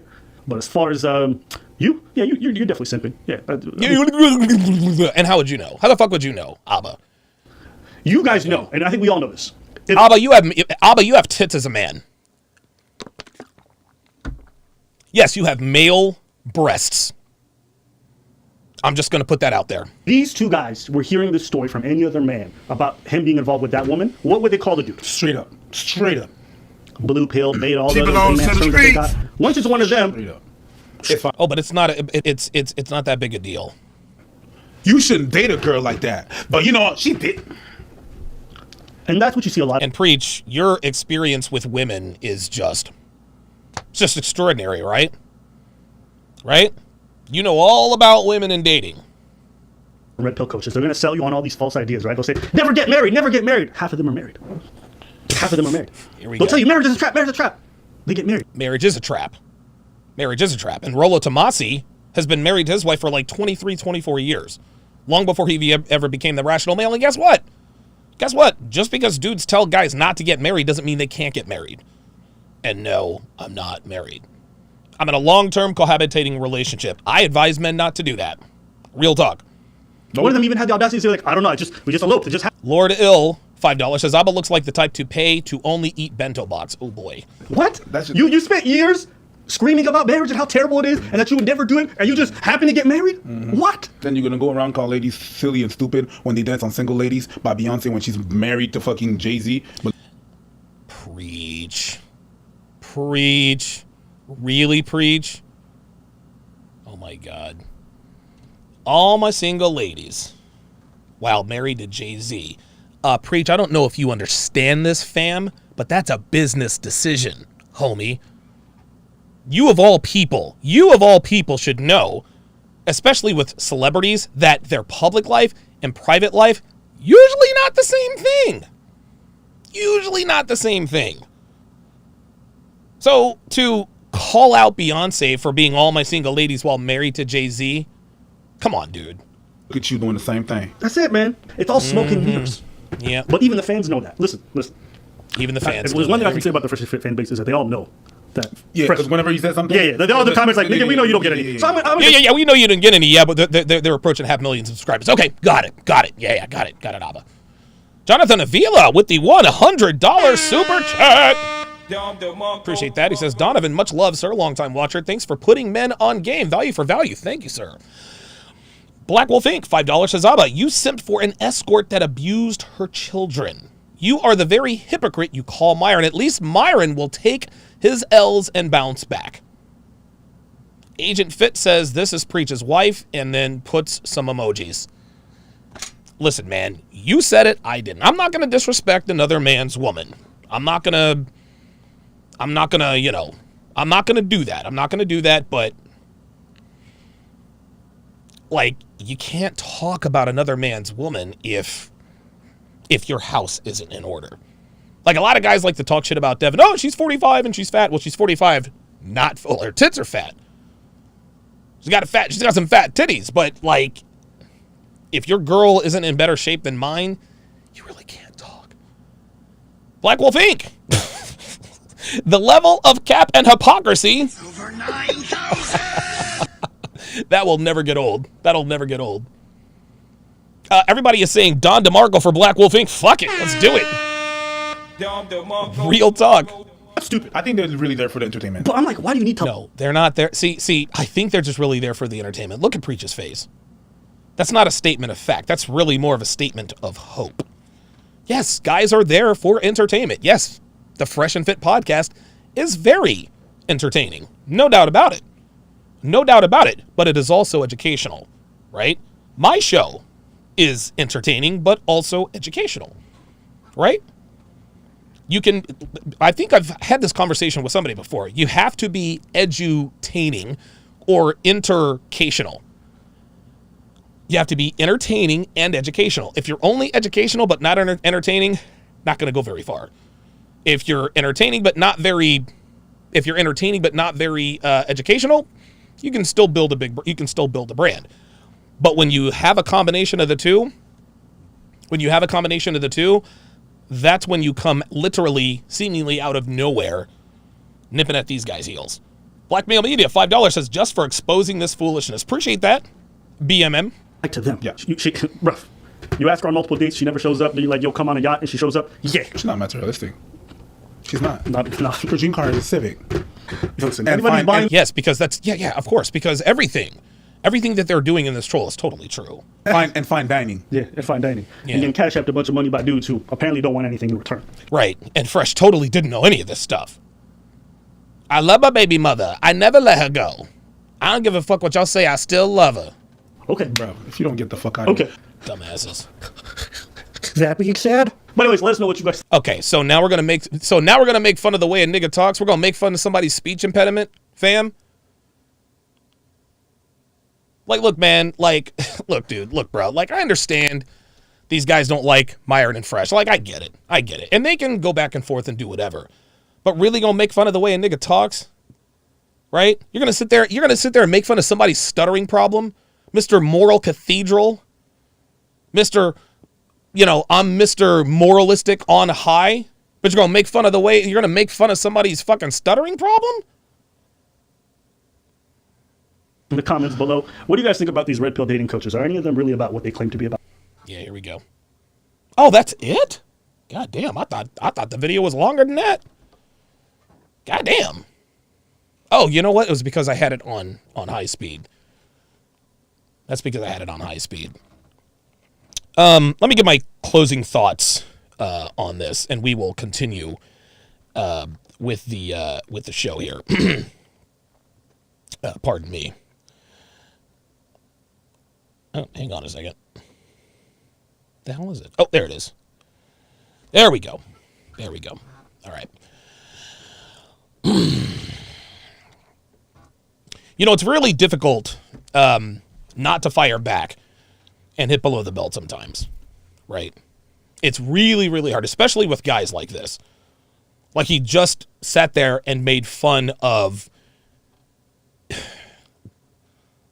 But as far as you're definitely simping. Yeah. And how would you know? How the fuck would you know, Abba? You guys know, and I think we all know this. Abba, you have tits as a man. Yes, you have male breasts. I'm just going to put that out there. These two guys were hearing this story from any other man about him being involved with that woman. What would they call the dude? Straight up. Blue pill, beta, all the other terms that they got. Once it's one of them. But it's not. It's not that big a deal. You shouldn't date a girl like that. But you know what? She did. And that's what you see a lot. And preach, your experience with women is just extraordinary, right? Right? You know all about women and dating. Red pill coaches, they're going to sell you on all these false ideas, right? They'll say, never get married. Half of them are married. They'll tell you marriage is a trap. They get married. Marriage is a trap. And Rollo Tomasi has been married to his wife for like 23, 24 years. long before he ever became the rational male. And guess what? Guess what? Just because dudes tell guys not to get married doesn't mean they can't get married. And no, I'm not married. I'm in a long-term cohabitating relationship. I advise men not to do that. Real talk. One of them even had the audacity to say, like, I don't know, we just eloped. It just happened. Lord Ill, $5, says, Abba looks like the type to pay to only eat bento box. Oh, boy. What? You spent years screaming about marriage and how terrible it is and that you would never do it, and you just happen to get married? What? Then you're gonna go around call ladies silly and stupid when they dance on Single Ladies by Beyonce when she's married to fucking Jay-Z. Preach. Preach. Really preach? Oh my God. All my single ladies, while married to Jay-Z. Preach, I don't know if you understand this, fam, but that's a business decision, homie. You of all people should know, especially with celebrities, that their public life and private life, usually not the same thing. Usually not the same thing. So to call out Beyonce for being all my single ladies while married to Jay-Z, come on, dude. Look at you doing the same thing. That's it, man. It's all smoke and mirrors. Yeah. But even the fans know that. Listen. Even the fans. If there's one thing I can say about the Fresh fan base is that they all know that. Yeah, because whenever you said something. Yeah. All the comments like, nigga, we know you don't get any. So yeah, we know you didn't get any. Yeah, but they're approaching 500,000 subscribers. Okay, got it. Yeah, got it, Abba. Jonathan Avila with the $100 super chat. Appreciate that. He says, Donovan, much love, sir. Longtime watcher. Thanks for putting men on game. Value for value. Thank you, sir. Black Wolf Inc., $5 says, Abba, you simped for an escort that abused her children. You are the very hypocrite you call Myron. At least Myron will take his L's and bounce back. Agent Fit says, this is Preach's wife, and then puts some emojis. Listen, man, you said it, I didn't. I'm not going to disrespect another man's woman. I'm not going to do that. I'm not going to do that, but like, you can't talk about another man's woman if your house isn't in order. Like, a lot of guys like to talk shit about Devin. Oh, she's 45 and she's fat. Well, she's 45, not full. Her tits are fat. She's got some fat titties, but like, if your girl isn't in better shape than mine, you really can't talk. Black Wolf Inc. The level of cap and hypocrisy. Over 9,000. That will never get old. That'll never get old. Everybody is saying Don DeMarco for Black Wolf Inc. Fuck it. Let's do it. Real talk. That's stupid. I think they're really there for the entertainment. But I'm like, why do you need to? No, they're not there. See, I think they're just really there for the entertainment. Look at Preach's face. That's not a statement of fact. That's really more of a statement of hope. Yes, guys are there for entertainment. Yes, the Fresh and Fit podcast is very entertaining. No doubt about it. No doubt about it. But it is also educational, right? My show is entertaining, but also educational, right? I think I've had this conversation with somebody before. You have to be edutaining or intercational. You have to be entertaining and educational. If you're only educational but not entertaining, not going to go very far. If you're entertaining but not very educational, you can still build a brand. But when you have a combination of the two, that's when you come literally, seemingly out of nowhere, nipping at these guys' heels. Blackmail Media, $5 says, just for exposing this foolishness. Appreciate that. BMM. Like to them. Yeah. She rough. You ask her on multiple dates, she never shows up. Then you're like, yo, come on a yacht, and she shows up. Yeah. She's not materialistic. She's not. Not. Her dream car is a Civic. Listen, yes, because that's, yeah, of course, because everything that they're doing in this troll is totally true. Fine dining. Yeah, and fine dining. Yeah. And then cash out a bunch of money by dudes who apparently don't want anything in return. Right. And Fresh totally didn't know any of this stuff. I love my baby mother. I never let her go. I don't give a fuck what y'all say. I still love her. Okay. Bro, if you don't get the fuck out of here. Dumbasses. That being said. But anyways, let us know what you guys. Okay, so now we're gonna make fun of the way a nigga talks. We're gonna make fun of somebody's speech impediment, fam. Like, look, man, like, look, dude, look, bro. Like, I understand these guys don't like Myron and Fresh. Like, I get it. And they can go back and forth and do whatever. But really gonna make fun of the way a nigga talks? Right? You're gonna sit there and make fun of somebody's stuttering problem? Mr. Moral Cathedral? Mr. I'm Mr. Moralistic on high, but you're going to make fun of you're going to make fun of somebody's fucking stuttering problem? In the comments below, what do you guys think about these red pill dating coaches? Are any of them really about what they claim to be about? Yeah, here we go. Oh, that's it? God damn, I thought the video was longer than that. God damn. Oh, you know what? It was because I had it on high speed. That's because I had it on high speed. Let me give my closing thoughts on this, and we will continue with the show here. Pardon me. Oh, hang on a second. The hell is it? Oh, there it is. There we go. There we go. All right. It's really difficult not to fire back and hit below the belt sometimes, right? It's really, really hard, especially with guys like this. Like, he just sat there and made fun of...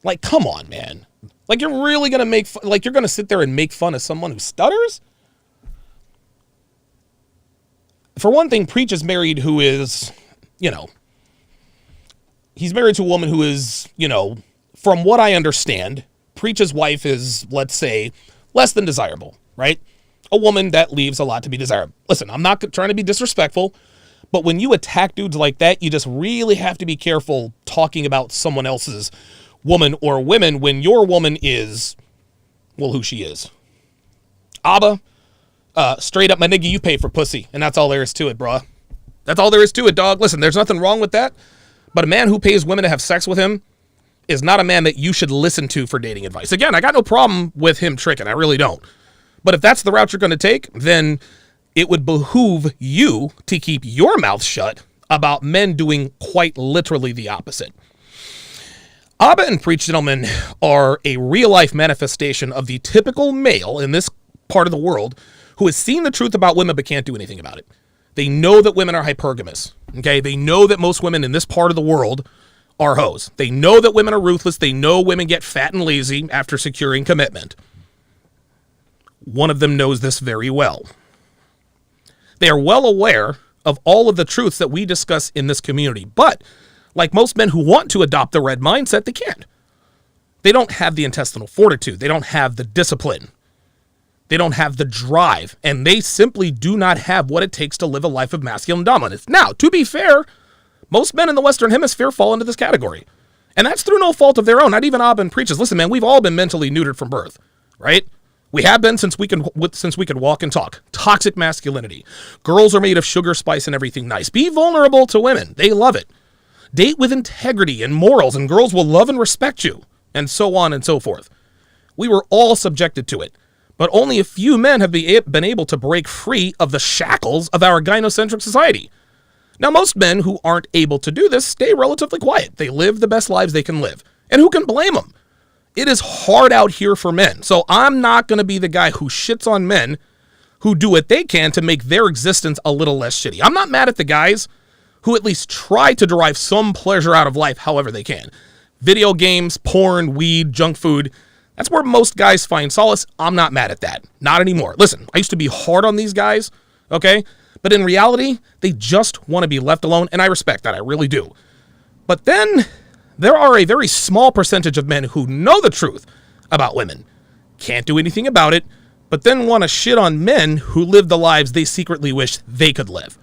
Like, come on, man. Like, you're really going to you're going to sit there and make fun of someone who stutters? For one thing, Preach is married who is, he's married to a woman who is, from what I understand, Preach's wife is, let's say, less than desirable, right? A woman that leaves a lot to be desired. Listen, I'm not trying to be disrespectful, but when you attack dudes like that, you just really have to be careful talking about someone else's woman or women when your woman is, well, who she is. Abba, straight up, my nigga, you pay for pussy, and that's all there is to it, bruh. That's all there is to it, dog. Listen, there's nothing wrong with that, but a man who pays women to have sex with him is not a man that you should listen to for dating advice. Again, I got no problem with him tricking. I really don't. But if that's the route you're going to take, then it would behoove you to keep your mouth shut about men doing quite literally the opposite. Abba and Preach, gentlemen, are a real-life manifestation of the typical male in this part of the world who has seen the truth about women but can't do anything about it. They know that women are hypergamous, okay? They know that most women in this part of the world are hoes. They know that women are ruthless. They know women get fat and lazy after securing commitment. One of them knows this very well. They are well aware of all of the truths that we discuss in this community, but like most men who want to adopt the red mindset, they can't. They don't have the intestinal fortitude. They don't have the discipline. They don't have the drive, and they simply do not have what it takes to live a life of masculine dominance. Now, to be fair, most men in the Western Hemisphere fall into this category, and that's through no fault of their own. Not even Abba and Preaches. Listen, man, we've all been mentally neutered from birth, right? We have been since we can walk and talk. Toxic masculinity. Girls are made of sugar, spice, and everything nice. Be vulnerable to women. They love it. Date with integrity and morals, and girls will love and respect you, and so on and so forth. We were all subjected to it, but only a few men have been able to break free of the shackles of our gynocentric society. Now, most men who aren't able to do this stay relatively quiet. They live the best lives they can live. And who can blame them? It is hard out here for men. So I'm not going to be the guy who shits on men who do what they can to make their existence a little less shitty. I'm not mad at the guys who at least try to derive some pleasure out of life however they can. Video games, porn, weed, junk food. That's where most guys find solace. I'm not mad at that. Not anymore. Listen, I used to be hard on these guys, okay? But in reality, they just want to be left alone, and I respect that. I really do. But then there are a very small percentage of men who know the truth about women, can't do anything about it, but then want to shit on men who live the lives they secretly wish they could live.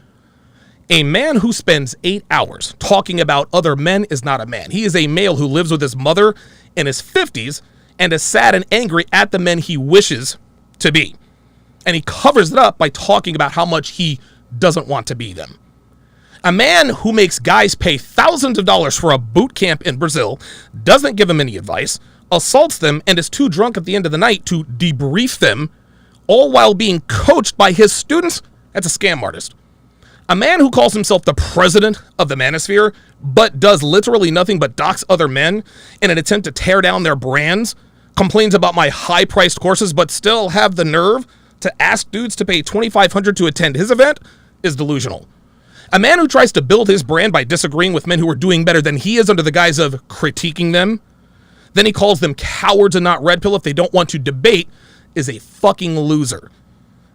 A man who spends 8 hours talking about other men is not a man. He is a male who lives with his mother in his 50s and is sad and angry at the men he wishes to be. And he covers it up by talking about how much he doesn't want to be them. A man who makes guys pay thousands of dollars for a boot camp in Brazil, doesn't give them any advice, assaults them, and is too drunk at the end of the night to debrief them, all while being coached by his students, that's a scam artist. A man who calls himself the president of the manosphere, but does literally nothing but dox other men in an attempt to tear down their brands, complains about my high-priced courses, but still have the nerve to ask dudes to pay $2,500 to attend his event, is delusional. A man who tries to build his brand by disagreeing with men who are doing better than he is under the guise of critiquing them, then he calls them cowards and not red pill if they don't want to debate, is a fucking loser.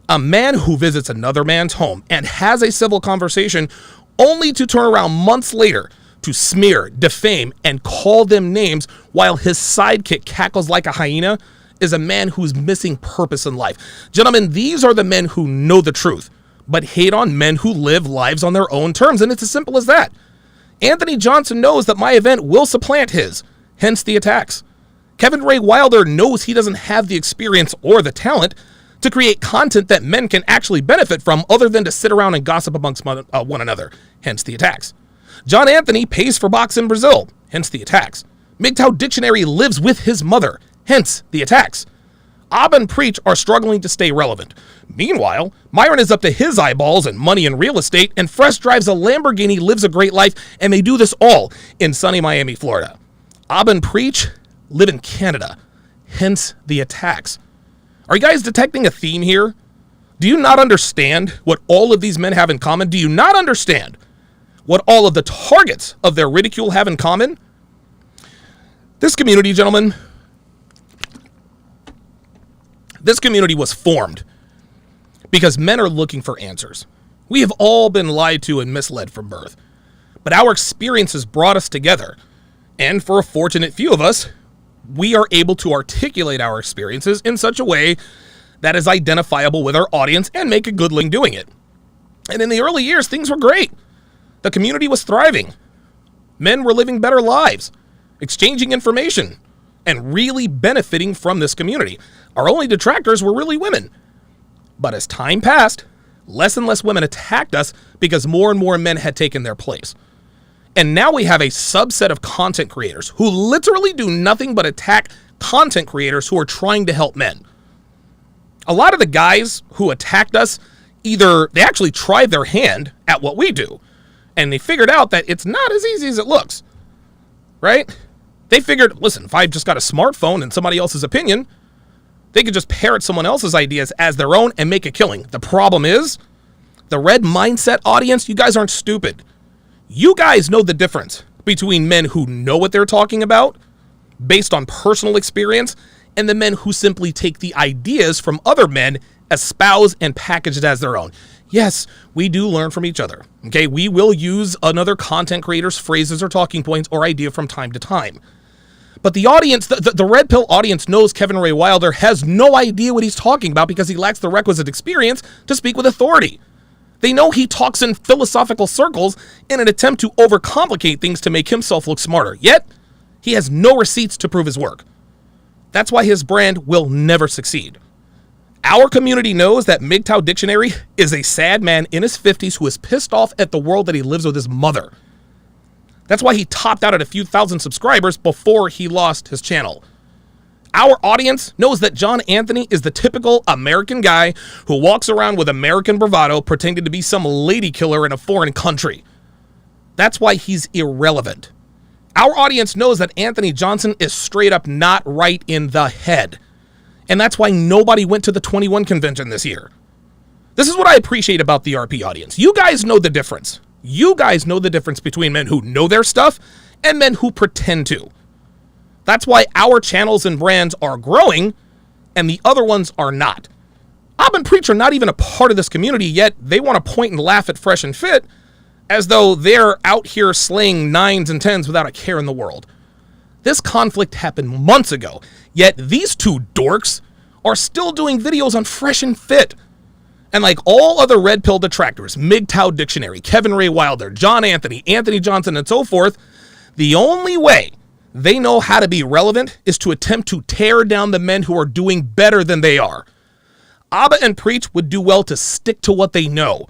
A man who visits another man's home and has a civil conversation only to turn around months later to smear, defame, and call them names while his sidekick cackles like a hyena is a man who's missing purpose in life. Gentlemen, these are the men who know the truth, but hate on men who live lives on their own terms, and it's as simple as that. Anthony Johnson knows that my event will supplant his, hence the attacks. Kevin Ray Wilder knows he doesn't have the experience or the talent to create content that men can actually benefit from other than to sit around and gossip amongst one another, hence the attacks. John Anthony pays for box in Brazil, hence the attacks. MGTOW Dictionary lives with his mother, hence the attacks. Abba and Preach are struggling to stay relevant. Meanwhile, Myron is up to his eyeballs in money and real estate, and Fresh drives a Lamborghini, lives a great life, and they do this all in sunny Miami, Florida. Abba and Preach live in Canada, hence the attacks. Are you guys detecting a theme here? Do you not understand what all of these men have in common? Do you not understand what all of the targets of their ridicule have in common? This community, gentlemen, this community was formed because men are looking for answers. We have all been lied to and misled from birth, but our experiences brought us together. And for a fortunate few of us, we are able to articulate our experiences in such a way that is identifiable with our audience and make a good living doing it. And in the early years, things were great. The community was thriving. Men were living better lives, exchanging information, and really benefiting from this community. Our only detractors were really women. But as time passed, less and less women attacked us because more and more men had taken their place. And now we have a subset of content creators who literally do nothing but attack content creators who are trying to help men. A lot of the guys who attacked us, either they actually tried their hand at what we do, and they figured out that it's not as easy as it looks, right? They figured, listen, if I just got a smartphone and somebody else's opinion, they could just parrot someone else's ideas as their own and make a killing. The problem is, the red mindset audience, you guys aren't stupid. You guys know the difference between men who know what they're talking about based on personal experience and the men who simply take the ideas from other men, espouse, and package it as their own. Yes, we do learn from each other. Okay, we will use another content creator's phrases or talking points or idea from time to time. But the audience, the red pill audience knows Kevin Ray Wilder has no idea what he's talking about because he lacks the requisite experience to speak with authority. They know he talks in philosophical circles in an attempt to overcomplicate things to make himself look smarter. Yet, he has no receipts to prove his work. That's why his brand will never succeed. Our community knows that MGTOW Dictionary is a sad man in his 50s who is pissed off at the world that he lives with his mother. That's why he topped out at a few thousand subscribers before he lost his channel. Our audience knows that John Anthony is the typical American guy who walks around with American bravado pretending to be some lady killer in a foreign country. That's why he's irrelevant. Our audience knows that Anthony Johnson is straight up not right in the head. And that's why nobody went to the 21 convention this year. This is what I appreciate about the RP audience. You guys know the difference. You guys know the difference between men who know their stuff and men who pretend to. That's why our channels and brands are growing and the other ones are not. Ab and Preach are not even a part of this community, yet they want to point and laugh at Fresh and Fit as though they're out here slaying 9s and 10s without a care in the world. This conflict happened months ago, yet these two dorks are still doing videos on Fresh and Fit. And like all other red pill detractors, MGTOW Dictionary, Kevin Ray Wilder, John Anthony, Anthony Johnson, and so forth, the only way they know how to be relevant is to attempt to tear down the men who are doing better than they are. Abba and Preach would do well to stick to what they know,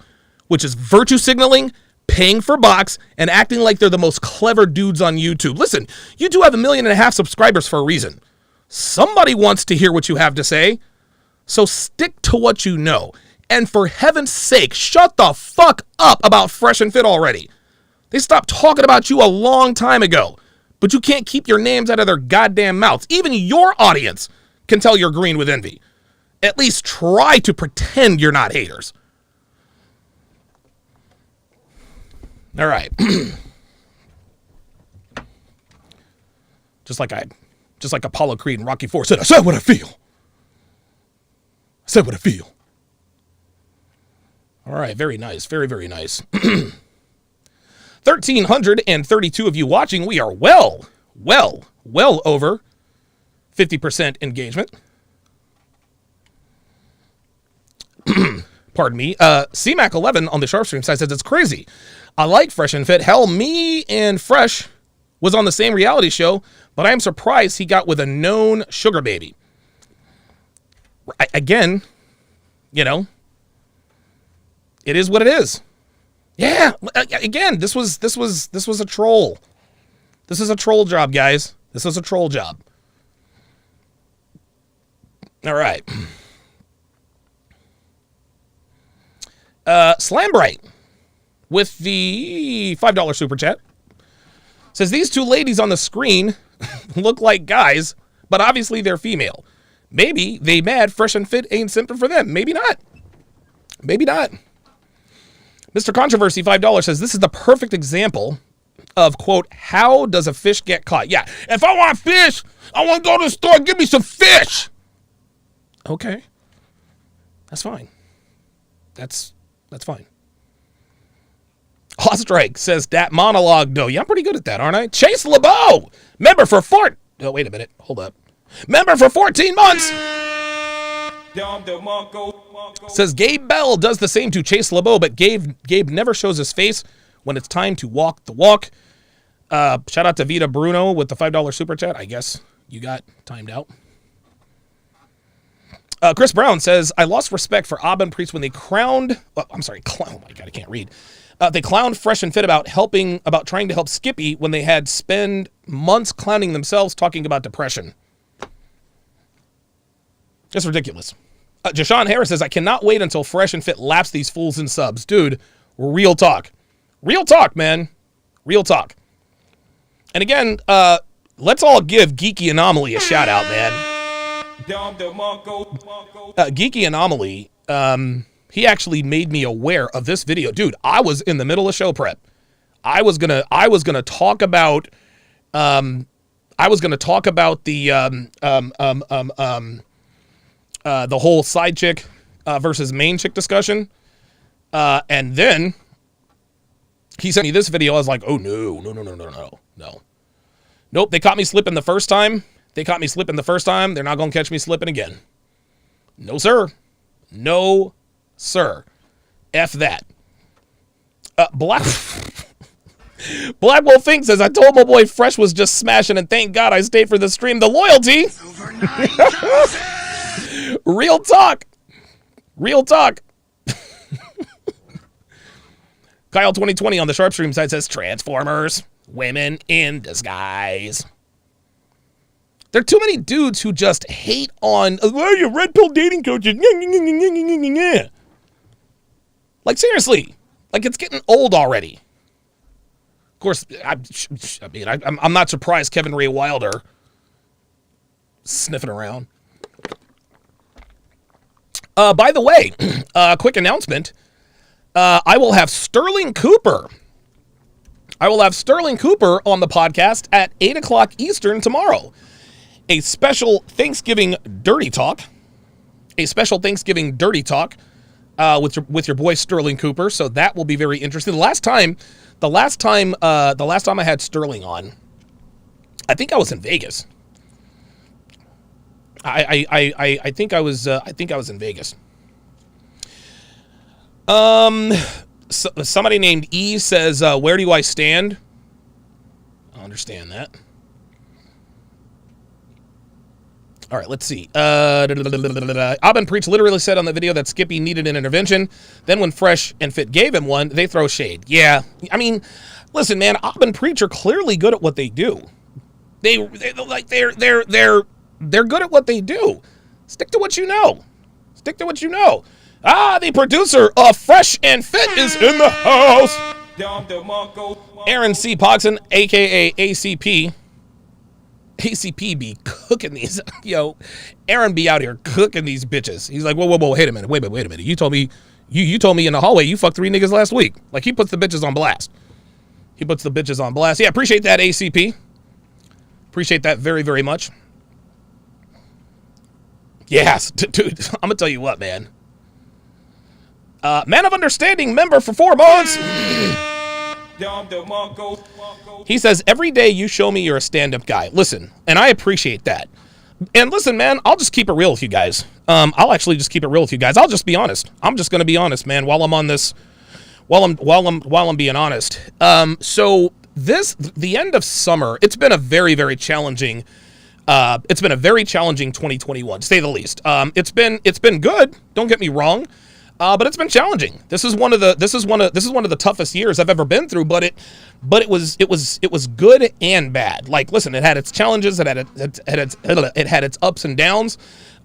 which is virtue signaling, paying for box, and acting like they're the most clever dudes on YouTube. Listen, you do have 1.5 million subscribers for a reason. Somebody wants to hear what you have to say. So stick to what you know. And for heaven's sake, shut the fuck up about Fresh and Fit already. They stopped talking about you a long time ago, but you can't keep your names out of their goddamn mouths. Even your audience can tell you're green with envy. At least try to pretend you're not haters. All right. Just like Apollo Creed and Rocky IV said, I said what I feel. Say what I feel. All right, very nice. Very, very nice. 1,332 of you watching. We are well over 50% engagement. Pardon me. CMAC11 on the Sharpe stream side says it's crazy. I like Fresh and Fit. Hell, me and Fresh was on the same reality show, but I am surprised he got with a known sugar baby. Again, you know, it is what it is. Yeah. Again, this was a troll. This is a troll job, guys. This is a troll job. All right. Slambright with the $5 super chat says these two ladies on the screen look like guys, but obviously they're female. Maybe they mad Fresh and Fit ain't simping for them. Maybe not. Maybe not. Mr. Controversy $5 says this is the perfect example of, quote, how does a fish get caught? Yeah, if I want fish, I want to go to the store, give me some fish. Okay. That's fine. That's fine. Ostrike says that monologue, though. Yeah, I'm pretty good at that, aren't I? Chase LeBeau, member for Oh, wait a minute. Hold up. Member for 14 months. Says Gabe Bell does the same to Chase LeBeau, but Gabe never shows his face when it's time to walk the walk. Shout out to Vita Bruno with the $5 super chat. I guess you got timed out. Chris Brown says, I lost respect for Abba Priest when they crowned... Oh my God, I can't read. They clowned Fresh and Fit about trying to help Skippy when they had spent months clowning themselves talking about depression. It's ridiculous. Jashawn Harris says, I cannot wait until Fresh and Fit laps these fools in subs. Dude, real talk. Real talk, man. Real talk. And again, let's all give Geeky Anomaly a shout out, man. Geeky Anomaly, he actually made me aware of this video. Dude, I was in the middle of show prep. I was gonna talk about the whole side chick versus main chick discussion. And then he sent me this video. I was like, oh no. Nope, they caught me slipping the first time. They're not going to catch me slipping again. No, sir. No, sir. F that. Black Wolf Fink says, I told my boy Fresh was just smashing, and thank God I stayed for the stream. The loyalty. Real talk. Real talk. Kyle 2020 on the Sharpe stream side says, Transformers, women in disguise. There are too many dudes who just hate on, oh, you red pill dating coaches. Like, seriously. Like, it's getting old already. Of course, I'm not surprised Kevin Ray Wilder sniffing around. By the way, quick announcement. I will have Sterling Cooper. on the podcast at 8 o'clock Eastern tomorrow. A special Thanksgiving dirty talk. With your boy Sterling Cooper. So that will be very interesting. The last time I had Sterling on, I think I was in Vegas. I think I was in Vegas. Somebody named E says, where do I stand? I understand that. All right, let's see. Abba Preach literally said on the video that Skippy needed an intervention. Then when Fresh and Fit gave him one, they throw shade. Yeah, I mean, listen, man, Abba and Preach are clearly good at what they do. They're good at what they do. Stick to what you know. The producer of Fresh and Fit is in the house. Aaron C. Pogson, a.k.a. ACP. ACP be cooking these. Yo, Aaron be out here cooking these bitches. He's like, whoa, wait a minute. You told me in the hallway you fucked 3 niggas last week. Like, he puts the bitches on blast. Yeah, appreciate that, ACP. Appreciate that very, very much. Yes, dude. I'm gonna tell you what, man. Man of Understanding member for 4 months. He says, every day you show me you're a stand-up guy. Listen, and I appreciate that. And listen, man, I'll just keep it real with you guys. I'll actually just keep it real with you guys. I'll just be honest. I'm just gonna be honest, man, while I'm on this, while I'm being honest. So the end of summer, it's been a very, very challenging 2021, to say the least. It's been good, don't get me wrong. But it's been challenging. This is one of the toughest years I've ever been through. But it was good and bad. Like, listen, it had its challenges. It had its ups and downs.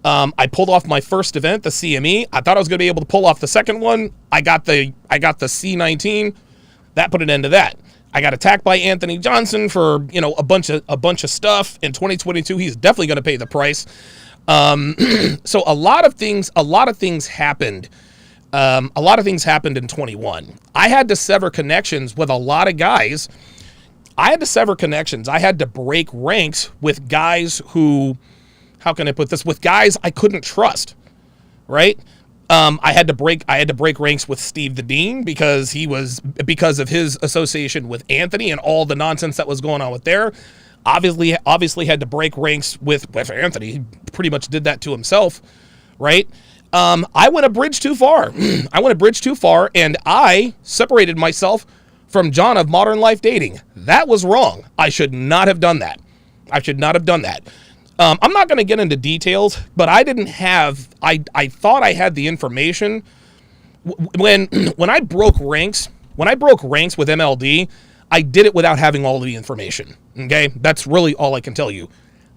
I pulled off my first event, the CME. I thought I was going to be able to pull off the second one. I got the C19. That put an end to that. I got attacked by Anthony Johnson for a bunch of stuff. In 2022, he's definitely going to pay the price. So a lot of things happened. A lot of things happened in 21. I had to sever connections with a lot of guys. I had to break ranks with guys who, how can I put this? With guys I couldn't trust, right? I had to break ranks with Steve the Dean because of his association with Anthony and all the nonsense that was going on with there. Obviously had to break ranks with Anthony. He pretty much did that to himself, right? I went a bridge too far. And I separated myself from John of Modern Life Dating. That was wrong. I should not have done that. I'm not going to get into details, but I thought I had the information. When I broke ranks with MLD, I did it without having all of the information. Okay? That's really all I can tell you.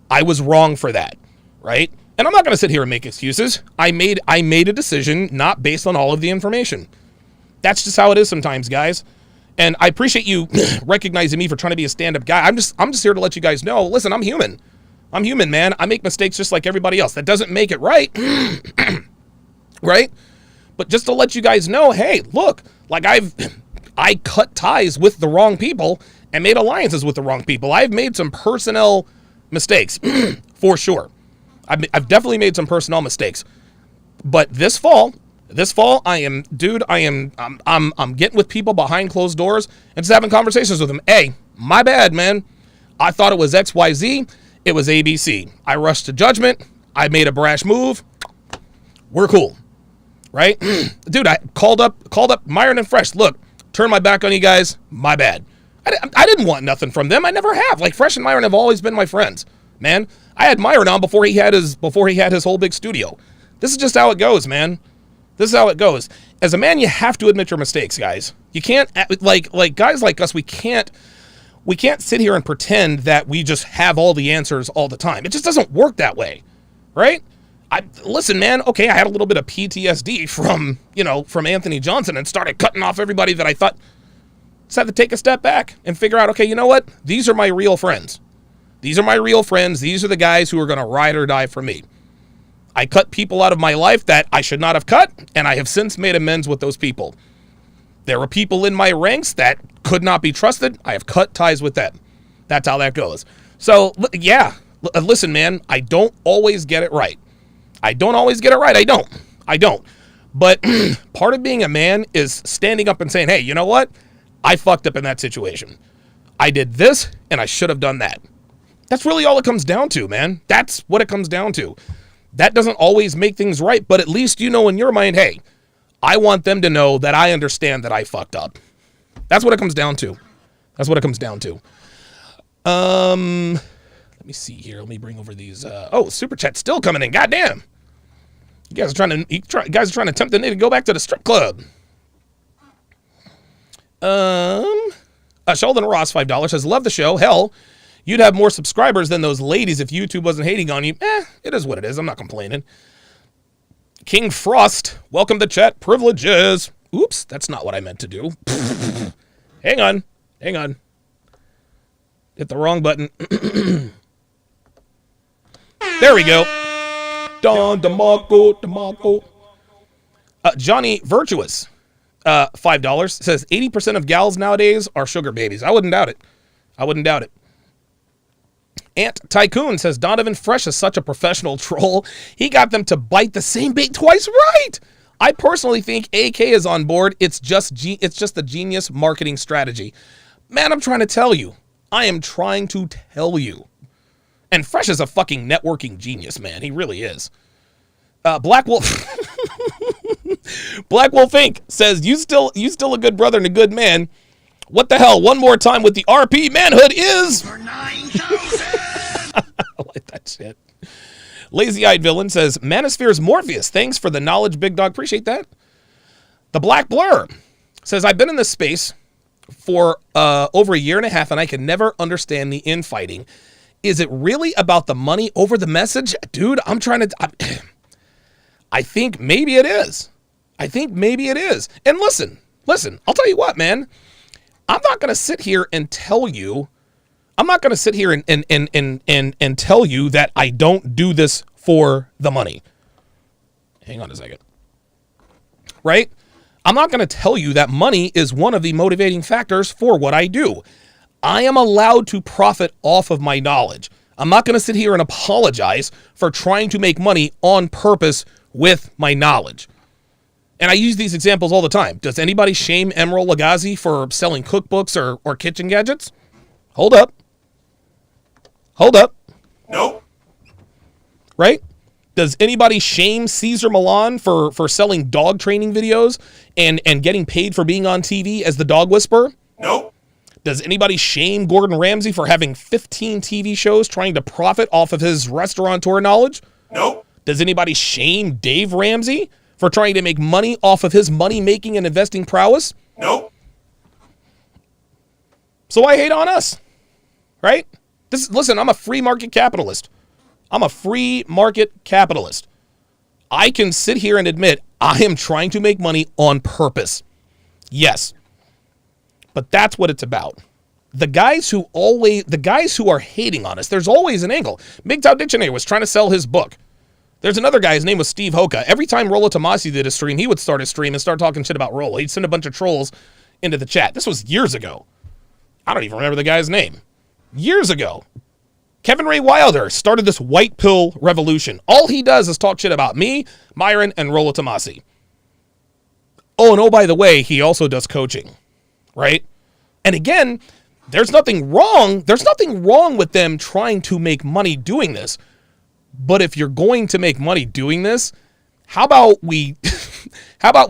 I was wrong for that, right? And I'm not going to sit here and make excuses. I made a decision not based on all of the information. That's just how it is sometimes, guys. And I appreciate you recognizing me for trying to be a stand-up guy. I'm just here to let you guys know, listen, I'm human. I'm human, man. I make mistakes just like everybody else. That doesn't make it right. Right? But just to let you guys know, hey, look, like I cut ties with the wrong people and made alliances with the wrong people. I've made some personnel mistakes for sure. I've definitely made some personnel mistakes, but this fall, I'm getting with people behind closed doors and just having conversations with them. Hey, my bad, man. I thought it was XYZ. It was ABC. I rushed to judgment. I made a brash move. We're cool, right? Dude, I called up Myron and Fresh. Look, turn my back on you guys. My bad. I didn't want nothing from them. I never have. Like, Fresh and Myron have always been my friends, man. I had Myron on before he had his whole big studio. This is just how it goes, man. This is how it goes. As a man, you have to admit your mistakes, guys. You can't, like guys like us, we can't sit here and pretend that we just have all the answers all the time. It just doesn't work that way, right? Listen, man, okay, I had a little bit of PTSD from Anthony Johnson and started cutting off everybody that I thought. Just had to take a step back and figure out, okay, you know what? These are my real friends. These are my real friends. These are the guys who are going to ride or die for me. I cut people out of my life that I should not have cut, and I have since made amends with those people. There were people in my ranks that could not be trusted. I have cut ties with them. That's how that goes. So, yeah, listen, man, I don't always get it right. I don't. But part of being a man is standing up and saying, hey, you know what? I fucked up in that situation. I did this, and I should have done that. That's really all it comes down to, man. That's what it comes down to. That doesn't always make things right, but at least you know in your mind, hey, I want them to know that I understand that I fucked up. That's what it comes down to. Let me see here. Let me bring over these. Super chat's still coming in. Goddamn. You guys are trying to tempt the nigga to go back to the strip club. Sheldon Ross, $5 says, love the show. Hell, you'd have more subscribers than those ladies if YouTube wasn't hating on you. It is what it is. I'm not complaining. King Frost, welcome to chat. Privileges. Oops, that's not what I meant to do. Hang on. Hit the wrong button. There we go. Don DeMarco. Johnny Virtuous, $5 says 80% of gals nowadays are sugar babies. I wouldn't doubt it. Ant Tycoon says, Donovan Fresh is such a professional troll. He got them to bite the same bait twice right. I personally think AK is on board. It's just a genius marketing strategy. Man, I'm trying to tell you. I am trying to tell you. And Fresh is a fucking networking genius, man. He really is. Black Wolf Inc. says, you still a good brother and a good man. What the hell? One more time with the RP. Manhood is... For 9,000! I like that shit. Lazy-Eyed Villain says, Manosphere's Morpheus. Thanks for the knowledge, Big Dog. Appreciate that. The Black Blur says, I've been in this space for over a year and a half, and I can never understand the infighting. Is it really about the money over the message? Dude, I think maybe it is. And listen, I'll tell you what, man. I'm not going to sit here and tell you, and tell you that I don't do this for the money. Hang on a second. Right? I'm not going to tell you that money is one of the motivating factors for what I do. I am allowed to profit off of my knowledge. I'm not going to sit here and apologize for trying to make money on purpose with my knowledge. And I use these examples all the time. Does anybody shame Emerald Lagasse for selling cookbooks or kitchen gadgets? Hold up. Nope. Right? Does anybody shame Caesar Milan for selling dog training videos and getting paid for being on TV as the dog whisperer? Nope. Does anybody shame Gordon Ramsay for having 15 TV shows trying to profit off of his restaurateur knowledge? Nope. Does anybody shame Dave Ramsey for trying to make money off of his money-making and investing prowess? Nope. So I hate on us, right? Listen, I'm a free market capitalist. I can sit here and admit I am trying to make money on purpose. Yes. But that's what it's about. The guys who are hating on us, there's always an angle. MGTOW Dictionary was trying to sell his book. There's another guy, his name was Steve Hoka. Every time Rollo Tomasi did a stream, he would start a stream and start talking shit about Rollo. He'd send a bunch of trolls into the chat. This was years ago. I don't even remember the guy's name. Years ago. Kevin Ray Wilder started this white pill revolution. All he does is talk shit about me, Myron, and Rollo Tomasi. Oh, by the way, he also does coaching, right? And again, there's nothing wrong with them trying to make money doing this. But if you're going to make money doing this, how about we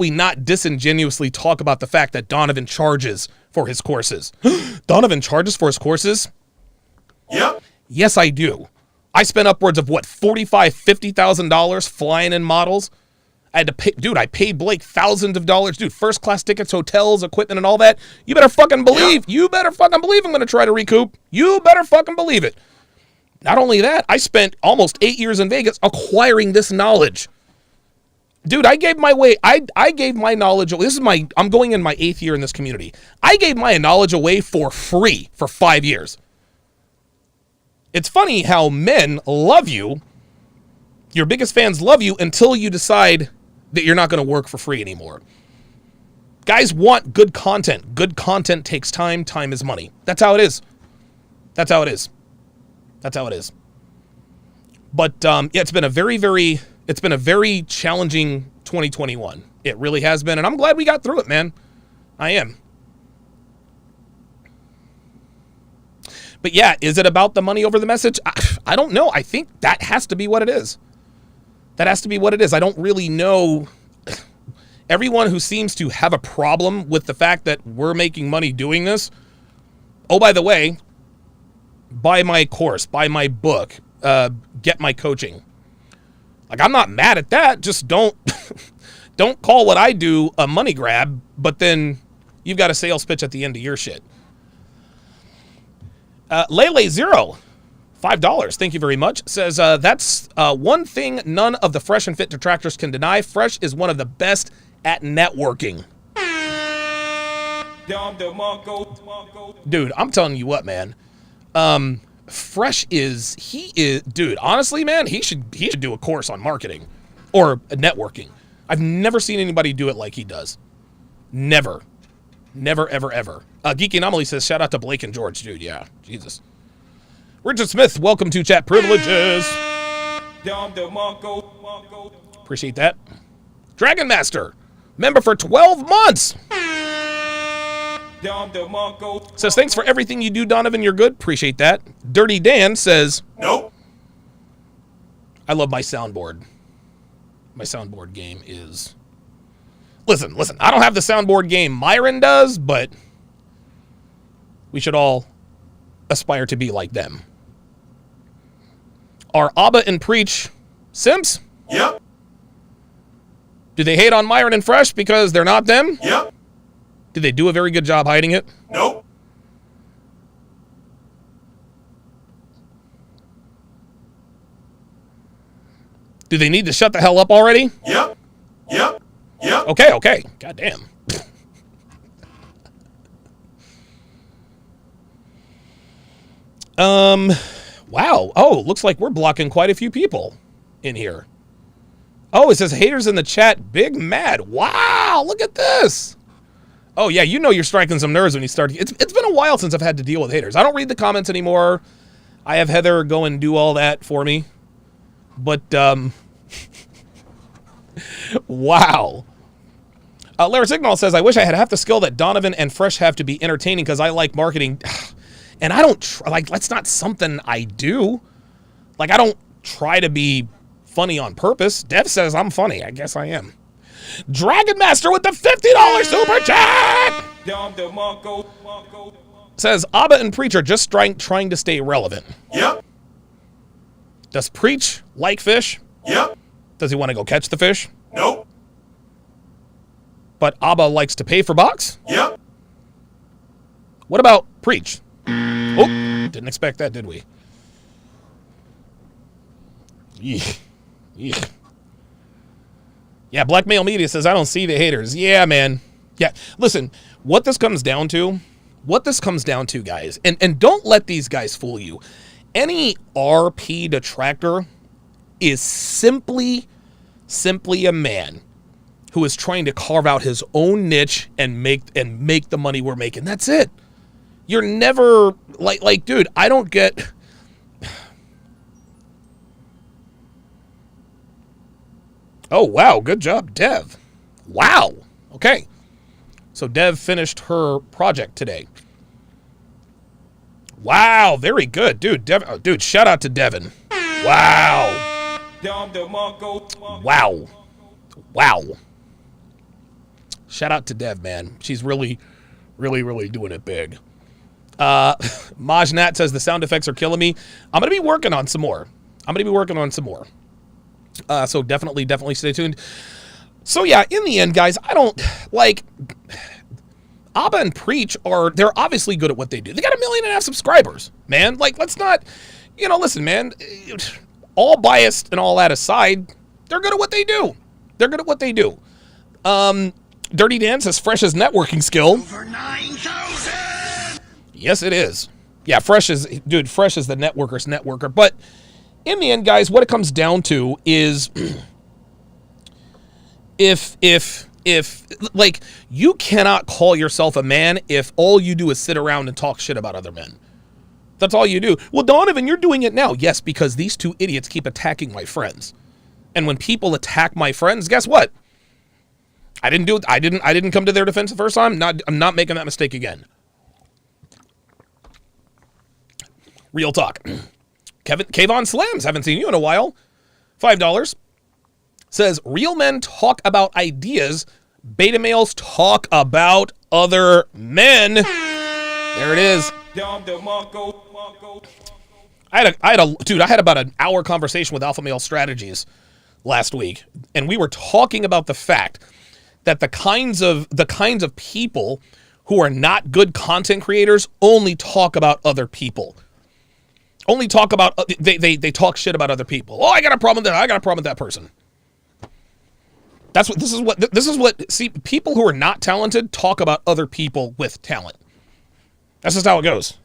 not disingenuously talk about the fact that Donovan charges for his courses? Donovan charges for his courses? Yep. Yes, I do. I spent upwards of $45,000, $50,000 flying in models. I had to pay, dude, I paid Blake thousands of dollars, dude, first class tickets, hotels, equipment, and all that. You better fucking believe, I'm going to try to recoup. You better fucking believe it. Not only that, I spent almost 8 years in Vegas acquiring this knowledge. Dude, I gave my knowledge away. I'm going in my 8th year in this community. I gave my knowledge away for free for 5 years. It's funny how men love you. Your biggest fans love you until you decide that you're not going to work for free anymore. Guys want good content. Good content takes time. Time is money. That's how it is. But yeah, it's been a very challenging 2021. It really has been, and I'm glad we got through it, man. I am. But yeah, is it about the money over the message? I don't know. I think that has to be what it is. I don't really know. Everyone who seems to have a problem with the fact that we're making money doing this. Oh, by the way, buy my course, buy my book, get my coaching. Like, I'm not mad at that. Just don't call what I do a money grab, but then you've got a sales pitch at the end of your shit. Lele Zero, $5. Thank you very much. Says, that's one thing none of the Fresh and Fit detractors can deny. Fresh is one of the best at networking. Dude, I'm telling you what, man. Fresh is, dude, honestly, man, he should do a course on marketing or networking. I've never seen anybody do it like he does. Never, ever. Geeky Anomaly says, shout out to Blake and George, dude. Yeah, Jesus. Richard Smith, welcome to Chat Privileges. Appreciate that. Dragon Master, member for 12 months. Says, thanks for everything you do, Donovan. You're good. Appreciate that. Dirty Dan says, nope. I love my soundboard. My soundboard game is... Listen. I don't have the soundboard game Myron does, but we should all aspire to be like them. Are Abba and Preach simps? Yep. Do they hate on Myron and Fresh because they're not them? Yep. Did they do a very good job hiding it? Nope. Do they need to shut the hell up already? Yep. Okay. Goddamn. Wow. Oh, looks like we're blocking quite a few people in here. Oh, it says haters in the chat, big mad. Wow, look at this. Oh, yeah, you know you're striking some nerves when you start. It's been a while since I've had to deal with haters. I don't read the comments anymore. I have Heather go and do all that for me. But, wow. Larry Signal says, I wish I had half the skill that Donovan and Fresh have to be entertaining because I like marketing. And I don't, that's not something I do. Like, I don't try to be funny on purpose. Dev says I'm funny. I guess I am. Dragon Master with the $50 super chat says Abba and Preach are just trying to stay relevant. Yep. Does Preach like fish? Yep. Does he want to go catch the fish? Nope. But Abba likes to pay for box? Yep. What about Preach? Oh, didn't expect that, did we? Yeah, Black Male Media says, I don't see the haters. Yeah, man. Yeah, listen, what this comes down to, guys, and don't let these guys fool you. Any RP detractor is simply a man who is trying to carve out his own niche and make the money we're making. That's it. You're never, like, dude, I don't get... Oh, wow. Good job, Dev. Wow. Okay. So Dev finished her project today. Wow. Very good. Dude, dude, shout out to Devin. Wow. Wow. Wow. Shout out to Dev, man. She's really doing it big. Majnat says the sound effects are killing me. I'm going to be working on some more. So definitely stay tuned. So yeah, in the end, guys, I don't like Abba and Preach they're obviously good at what they do. They got 1.5 million subscribers, man. Like, let's not, listen, man, all biased and all that aside, they're good at what they do. Dirty Dan says Fresh is networking skill. Over 9,000. Yes, it is. Yeah, Fresh is the networker's networker. But in the end, guys, what it comes down to is if like, you cannot call yourself a man if all you do is sit around and talk shit about other men. That's all you do. Well, Donovan, you're doing it now. Yes, because these two idiots keep attacking my friends. And when people attack my friends, guess what? I didn't come to their defense the first time. I'm not making that mistake again. Real talk. Kayvon Slams, haven't seen you in a while. $5. Says, real men talk about ideas. Beta males talk about other men. There it is. I had about an hour conversation with Alpha Male Strategies last week, and we were talking about the fact that the kinds of people who are not good content creators only talk about other people. Only talk about they talk shit about other people. Oh, I got a problem with that. I got a problem with that person. This is what see, people who are not talented talk about other people with talent. That's just how it goes.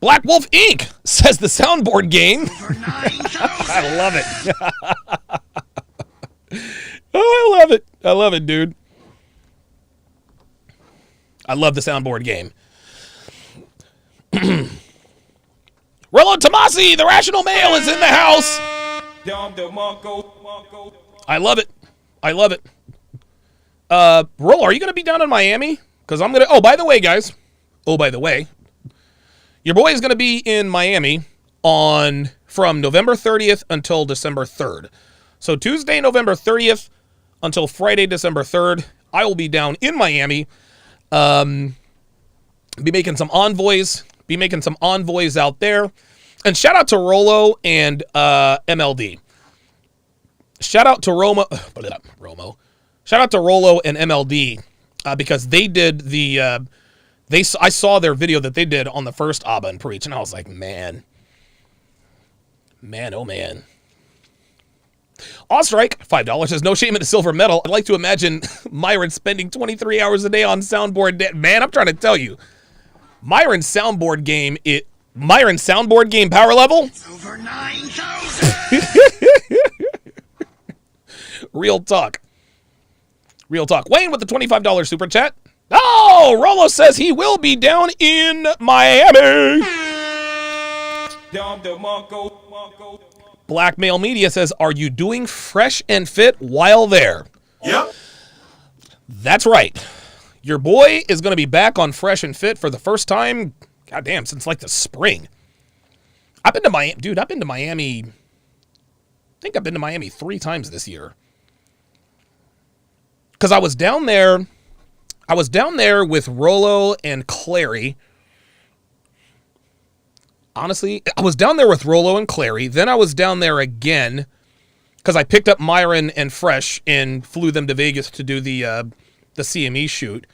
Black Wolf Inc. says the soundboard game. I love it. Oh, I love it, dude. I love the soundboard game. Rollo Tomasi, the rational male, is in the house. I love it. I love it. Rollo, are you going to be down in Miami? Because I'm going to... Oh, by the way, guys. Oh, by the way. Your boy is going to be in Miami from November 30th until December 3rd. So Tuesday, November 30th until Friday, December 3rd, I will be down in Miami. Be making some envoys out there. And shout out to Rollo and MLD. Shout out to Romo. Shout out to Rollo and MLD because they did the... I saw their video that they did on the first Abba and Preach, and I was like, man, oh man. Ostrike, $5 says, no shame in a silver medal. I'd like to imagine Myron spending 23 hours a day on soundboard. Man, I'm trying to tell you, Myron's soundboard game power level. It's over 9,000. Real talk. Wayne with the $25 super chat. Oh, Rollo says he will be down in Miami. Blackmail Media says, are you doing Fresh and Fit while there? Yep. That's right. Your boy is going to be back on Fresh and Fit for the first time, goddamn, since like the spring. I've been to Miami. Dude, I've been to Miami. I think I've been to Miami 3 times this year. Because I was down there with Rollo and Clary. Honestly, I was down there with Rollo and Clary. Then I was down there again because I picked up Myron and Fresh and flew them to Vegas to do the CME shoot.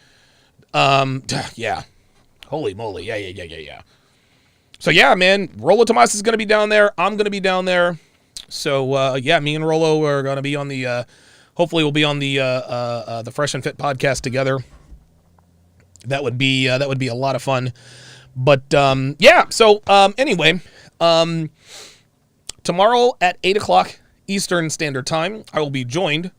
Yeah. Holy moly. Yeah. So, yeah, man, Rollo Tomas is going to be down there. I'm going to be down there. So, yeah, me and Rollo are going to be on the, hopefully we'll be on the Fresh and Fit podcast together. That would be a lot of fun. But, yeah, so, anyway, tomorrow at 8 o'clock Eastern Standard Time, I will be joined.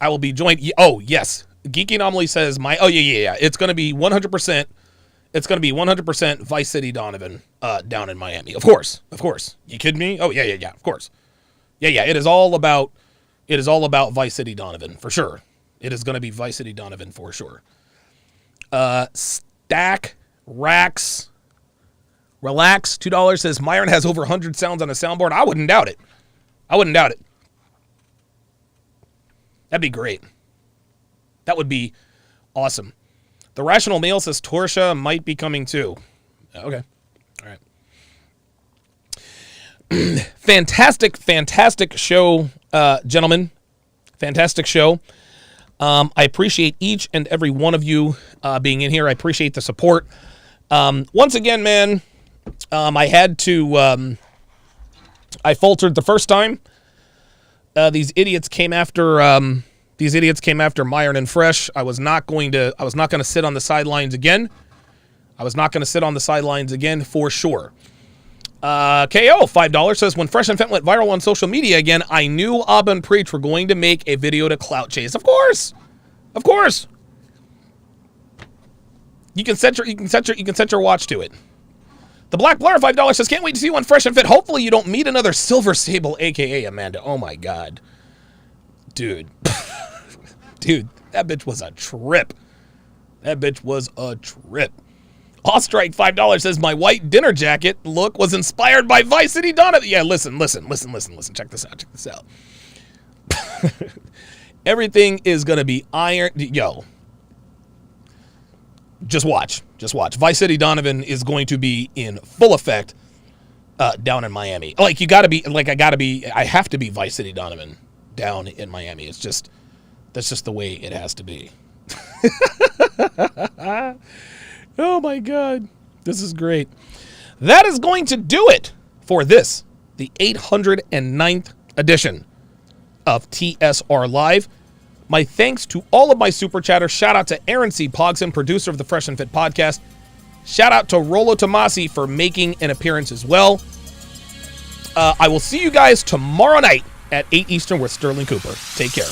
Oh, yes. Geeky Anomaly says, yeah. It's going to be 100%. It's going to be 100% Vice City Donovan, down in Miami. Of course. You kidding me? Oh, yeah, of course. Yeah. It is all about Vice City Donovan, for sure. It is going to be Vice City Donovan, for sure. Stack Racks Relax, $2 says, Myron has over 100 sounds on a soundboard. I wouldn't doubt it. That'd be great. That would be awesome. The Rational Male says Torsha might be coming too. Okay. All right. Fantastic show, gentlemen. Fantastic show. I appreciate each and every one of you being in here. I appreciate the support. Once again, man, I had to, I faltered the first time. These idiots came after Myron and Fresh. I was not going to sit on the sidelines again. For sure. KO, $5 says, when Fresh and Fit went viral on social media again, I knew Abba and Preach were going to make a video to clout chase. Of course. You can set your watch to it. The Black Blur, $5 says, can't wait to see you on Fresh and Fit. Hopefully you don't meet another Silver Sable, aka Amanda. Oh my God. Dude. Dude, that bitch was a trip. Ostrike, $5 says, my white dinner jacket look was inspired by Vice City Donovan. Yeah, listen. Check this out. Everything is going to be iron. Yo. Just watch. Vice City Donovan is going to be in full effect down in Miami. I have to be Vice City Donovan down in Miami. That's just the way it has to be. Oh my God. This is great. That is going to do it for this, the 809th edition of TSR Live. My thanks to all of my super chatters. Shout out to Aaron C. Pogson, producer of the Fresh and Fit podcast. Shout out to Rollo Tomasi for making an appearance as well. I will see you guys tomorrow night at 8 Eastern with Sterling Cooper. Take care.